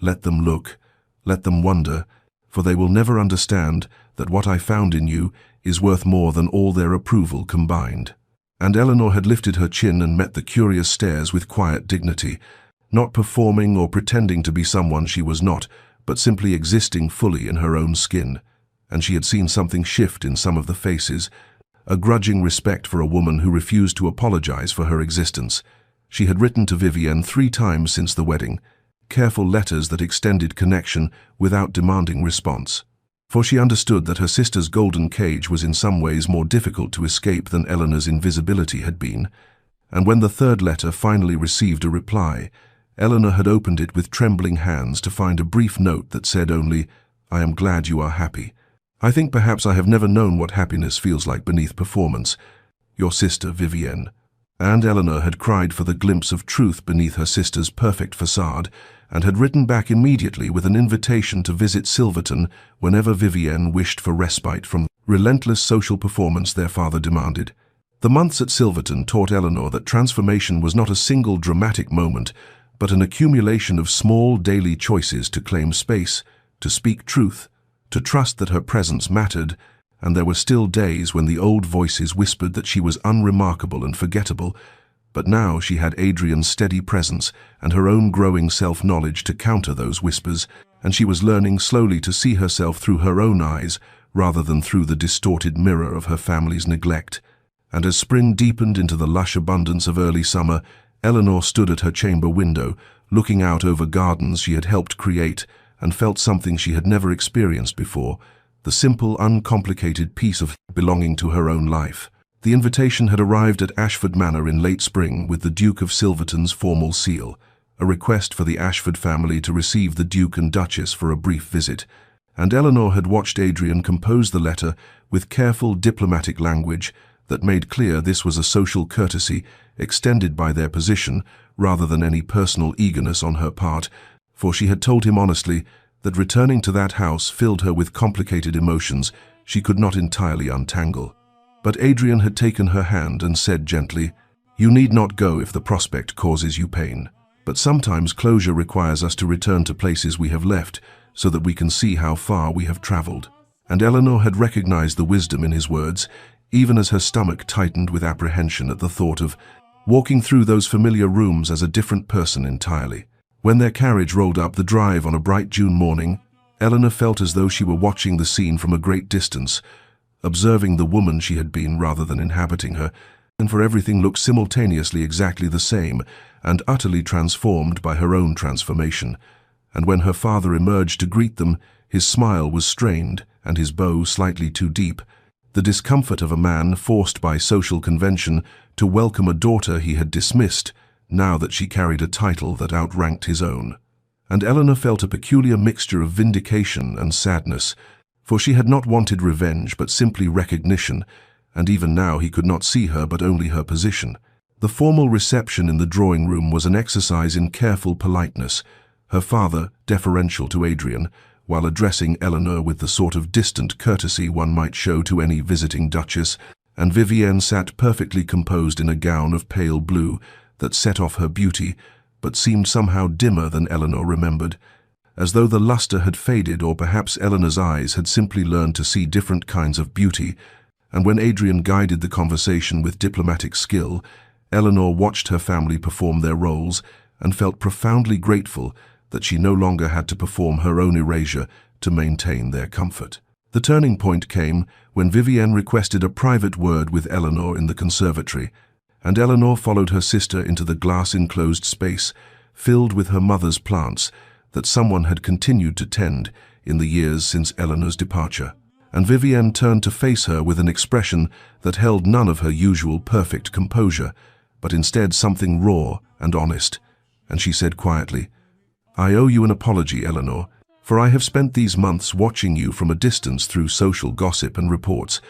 "Let them look, let them wonder, for they will never understand that what I found in you is worth more than all their approval combined." And Eleanor had lifted her chin and met the curious stares with quiet dignity, not performing or pretending to be someone she was not, but simply existing fully in her own skin. And she had seen something shift in some of the faces, a grudging respect for a woman who refused to apologize for her existence. She had written to Vivienne 3 times since the wedding, careful letters that extended connection without demanding response. For she understood that her sister's golden cage was in some ways more difficult to escape than Eleanor's invisibility had been. And when the 3rd letter finally received a reply, Eleanor had opened it with trembling hands to find a brief note that said only, "I am glad you are happy. I think perhaps I have never known what happiness feels like beneath performance. Your sister, Vivienne." And Eleanor had cried for the glimpse of truth beneath her sister's perfect facade, and had written back immediately with an invitation to visit Silverton whenever Vivienne wished for respite from the relentless social performance their father demanded. The months at Silverton taught Eleanor that transformation was not a single dramatic moment, but an accumulation of small daily choices to claim space, to speak truth, to trust that her presence mattered, and there were still days when the old voices whispered that she was unremarkable and forgettable, but now she had Adrian's steady presence and her own growing self-knowledge to counter those whispers, and she was learning slowly to see herself through her own eyes rather than through the distorted mirror of her family's neglect. And as spring deepened into the lush abundance of early summer, Eleanor stood at her chamber window, looking out over gardens she had helped create, and felt something she had never experienced before, the simple, uncomplicated peace of belonging to her own life. The invitation had arrived at Ashford Manor in late spring with the Duke of Silverton's formal seal, a request for the Ashford family to receive the Duke and Duchess for a brief visit, and Eleanor had watched Adrian compose the letter with careful diplomatic language that made clear this was a social courtesy extended by their position rather than any personal eagerness on her part, for she had told him honestly that returning to that house filled her with complicated emotions she could not entirely untangle. But Adrian had taken her hand and said gently, "You need not go if the prospect causes you pain. But sometimes closure requires us to return to places we have left so that we can see how far we have traveled." And Eleanor had recognized the wisdom in his words, even as her stomach tightened with apprehension at the thought of walking through those familiar rooms as a different person entirely. When their carriage rolled up the drive on a bright June morning, Eleanor felt as though she were watching the scene from a great distance, observing the woman she had been rather than inhabiting her, and for everything looked simultaneously exactly the same and utterly transformed by her own transformation. And when her father emerged to greet them, his smile was strained and his bow slightly too deep, the discomfort of a man forced by social convention to welcome a daughter he had dismissed, now that she carried a title that outranked his own. And Eleanor felt a peculiar mixture of vindication and sadness, for she had not wanted revenge but simply recognition, and even now he could not see her but only her position. The formal reception in the drawing room was an exercise in careful politeness, her father deferential to Adrian, while addressing Eleanor with the sort of distant courtesy one might show to any visiting duchess, and Vivienne sat perfectly composed in a gown of pale blue that set off her beauty, but seemed somehow dimmer than Eleanor remembered, as though the luster had faded, or perhaps Eleanor's eyes had simply learned to see different kinds of beauty. And when Adrian guided the conversation with diplomatic skill, Eleanor watched her family perform their roles and felt profoundly grateful that she no longer had to perform her own erasure to maintain their comfort. The turning point came when Vivienne requested a private word with Eleanor in the conservatory, and Eleanor followed her sister into the glass-enclosed space filled with her mother's plants that someone had continued to tend in the years since Eleanor's departure. And Vivienne turned to face her with an expression that held none of her usual perfect composure, but instead something raw and honest, and she said quietly, "I owe you an apology, Eleanor, for I have spent these months watching you from a distance through social gossip and reports,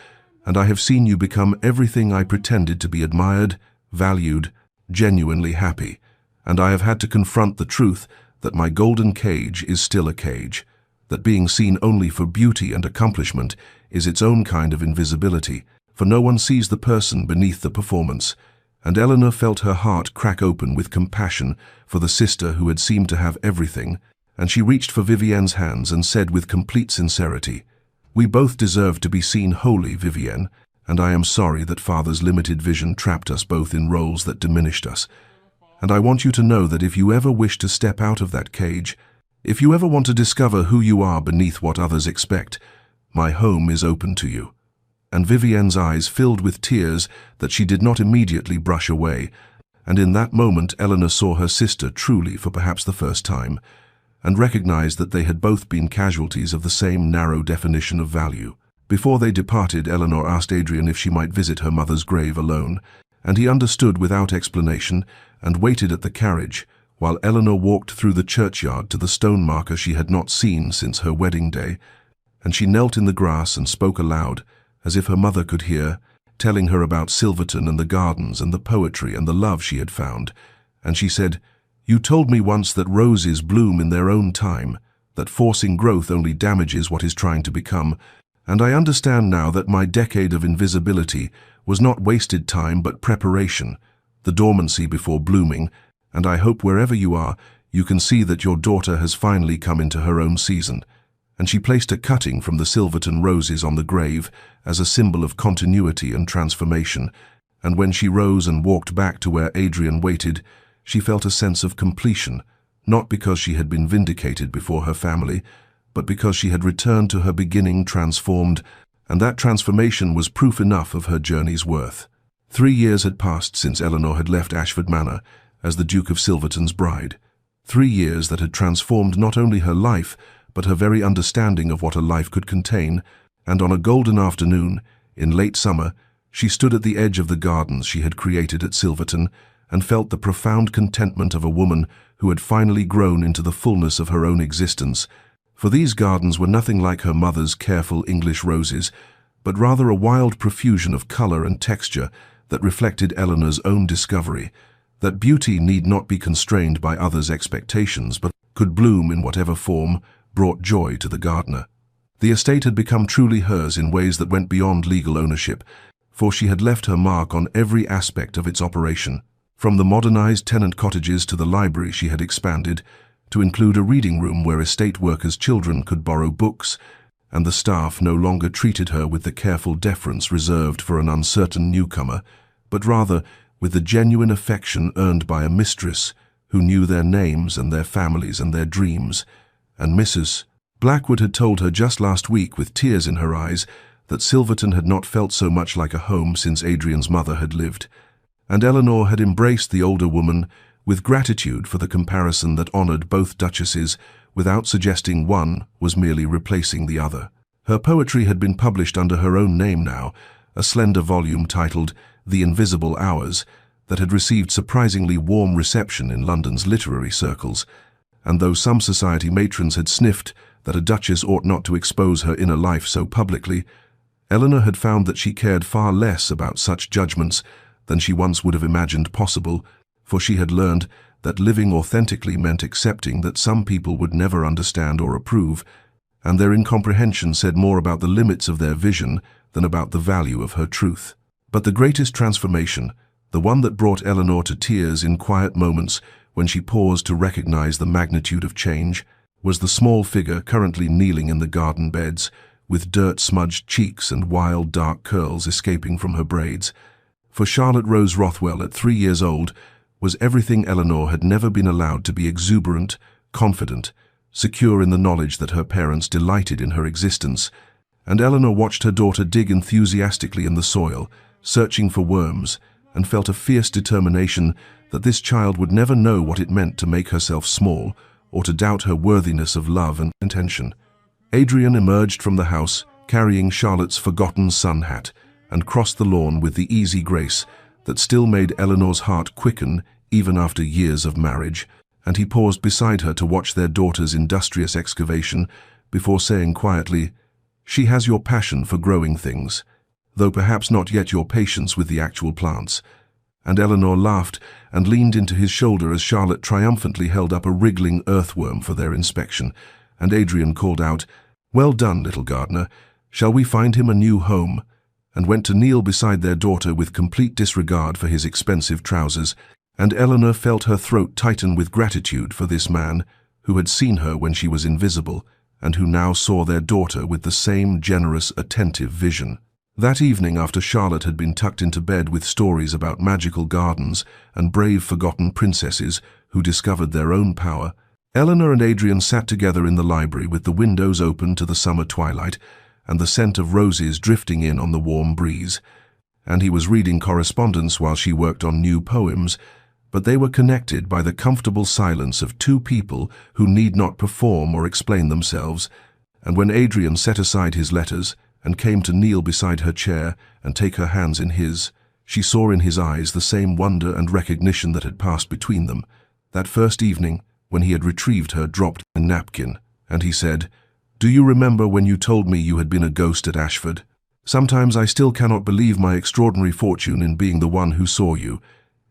and I have seen you become everything I pretended to be: admired, valued, genuinely happy, and I have had to confront the truth that my golden cage is still a cage, that being seen only for beauty and accomplishment is its own kind of invisibility, for no one sees the person beneath the performance." And Eleanor felt her heart crack open with compassion for the sister who had seemed to have everything, and she reached for Vivienne's hands and said with complete sincerity, "We both deserve to be seen wholly, Vivienne, and I am sorry that Father's limited vision trapped us both in roles that diminished us. And I want you to know that if you ever wish to step out of that cage, if you ever want to discover who you are beneath what others expect, my home is open to you." And Vivienne's eyes filled with tears that she did not immediately brush away, and in that moment Eleanor saw her sister truly for perhaps the first time, and recognized that they had both been casualties of the same narrow definition of value. Before they departed, Eleanor asked Adrian if she might visit her mother's grave alone, and he understood without explanation and waited at the carriage, while Eleanor walked through the churchyard to the stone marker she had not seen since her wedding day, and she knelt in the grass and spoke aloud, as if her mother could hear, telling her about Silverton and the gardens and the poetry and the love she had found. And she said, "You told me once that roses bloom in their own time, that forcing growth only damages what is trying to become, and I understand now that my decade of invisibility was not wasted time but preparation, the dormancy before blooming, and I hope wherever you are, you can see that your daughter has finally come into her own season." And she placed a cutting from the Silverton roses on the grave as a symbol of continuity and transformation, and when she rose and walked back to where Adrian waited, she felt a sense of completion, not because she had been vindicated before her family, but because she had returned to her beginning transformed, and that transformation was proof enough of her journey's worth. 3 years had passed since Eleanor had left Ashford Manor as the Duke of Silverton's bride. 3 years that had transformed not only her life, but her very understanding of what a life could contain, and on a golden afternoon, in late summer, She stood at the edge of the gardens she had created at Silverton and felt the profound contentment of a woman who had finally grown into the fullness of her own existence. For these gardens were nothing like her mother's careful English roses, but rather a wild profusion of color and texture that reflected Eleanor's own discovery, that beauty need not be constrained by others' expectations, but could bloom in whatever form brought joy to the gardener. The estate had become truly hers in ways that went beyond legal ownership, for she had left her mark on every aspect of its operation. From the modernized tenant cottages to the library she had expanded, to include a reading room where estate workers' children could borrow books, and the staff no longer treated her with the careful deference reserved for an uncertain newcomer, but rather with the genuine affection earned by a mistress who knew their names and their families and their dreams. And Mrs. Blackwood had told her just last week with tears in her eyes that Silverton had not felt so much like a home since Adrian's mother had lived. And Eleanor had embraced the older woman with gratitude for the comparison that honored both duchesses without suggesting one was merely replacing the other. Her poetry had been published under her own name now, a slender volume titled The Invisible Hours that had received surprisingly warm reception in London's literary circles, and though some society matrons had sniffed that a duchess ought not to expose her inner life so publicly, Eleanor had found that she cared far less about such judgments than she once would have imagined possible, for she had learned that living authentically meant accepting that some people would never understand or approve, and their incomprehension said more about the limits of their vision than about the value of her truth. But the greatest transformation, the one that brought Eleanor to tears in quiet moments when she paused to recognize the magnitude of change, was the small figure currently kneeling in the garden beds, with dirt-smudged cheeks and wild dark curls escaping from her braids. For Charlotte Rose Rothwell, at 3 years old, was everything Eleanor had never been allowed to be: exuberant, confident, secure in the knowledge that her parents delighted in her existence. And Eleanor watched her daughter dig enthusiastically in the soil, searching for worms, and felt a fierce determination that this child would never know what it meant to make herself small or to doubt her worthiness of love and attention. Adrian emerged from the house, carrying Charlotte's forgotten sun hat, and crossed the lawn with the easy grace that still made Eleanor's heart quicken even after years of marriage, and he paused beside her to watch their daughter's industrious excavation before saying quietly, "She has your passion for growing things, though perhaps not yet your patience with the actual plants." And Eleanor laughed and leaned into his shoulder as Charlotte triumphantly held up a wriggling earthworm for their inspection, and Adrian called out, "Well done, little gardener. Shall we find him a new home?" and went to kneel beside their daughter with complete disregard for his expensive trousers, and Eleanor felt her throat tighten with gratitude for this man who had seen her when she was invisible and who now saw their daughter with the same generous, attentive vision. That evening, after Charlotte had been tucked into bed with stories about magical gardens and brave forgotten princesses who discovered their own power, Eleanor and Adrian sat together in the library with the windows open to the summer twilight and the scent of roses drifting in on the warm breeze. And he was reading correspondence while she worked on new poems, but they were connected by the comfortable silence of two people who need not perform or explain themselves. And when Adrian set aside his letters and came to kneel beside her chair and take her hands in his, she saw in his eyes the same wonder and recognition that had passed between them, that first evening when he had retrieved her dropped napkin, and he said, "Do you remember when you told me you had been a ghost at Ashford? Sometimes I still cannot believe my extraordinary fortune in being the one who saw you,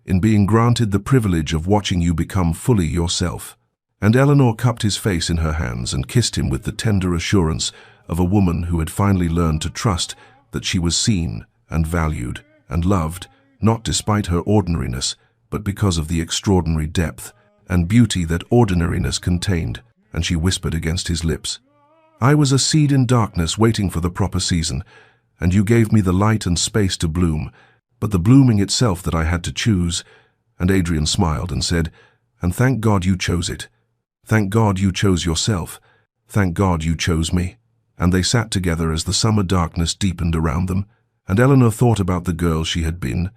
in being granted the privilege of watching you become fully yourself." And Eleanor cupped his face in her hands and kissed him with the tender assurance of a woman who had finally learned to trust that she was seen and valued and loved, not despite her ordinariness, but because of the extraordinary depth and beauty that ordinariness contained. And she whispered against his lips, "I was a seed in darkness waiting for the proper season, and you gave me the light and space to bloom, but the blooming itself that I had to choose." And Adrian smiled and said, "And thank God you chose it. Thank God you chose yourself. Thank God you chose me." And they sat together as the summer darkness deepened around them, and Eleanor thought about the girl she had been,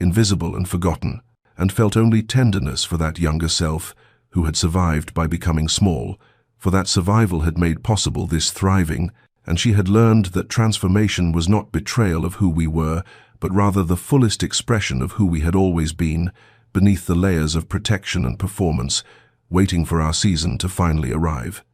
invisible and forgotten, and felt only tenderness for that younger self who had survived by becoming small, for that survival had made possible this thriving, and she had learned that transformation was not betrayal of who we were, but rather the fullest expression of who we had always been, beneath the layers of protection and performance, waiting for our season to finally arrive.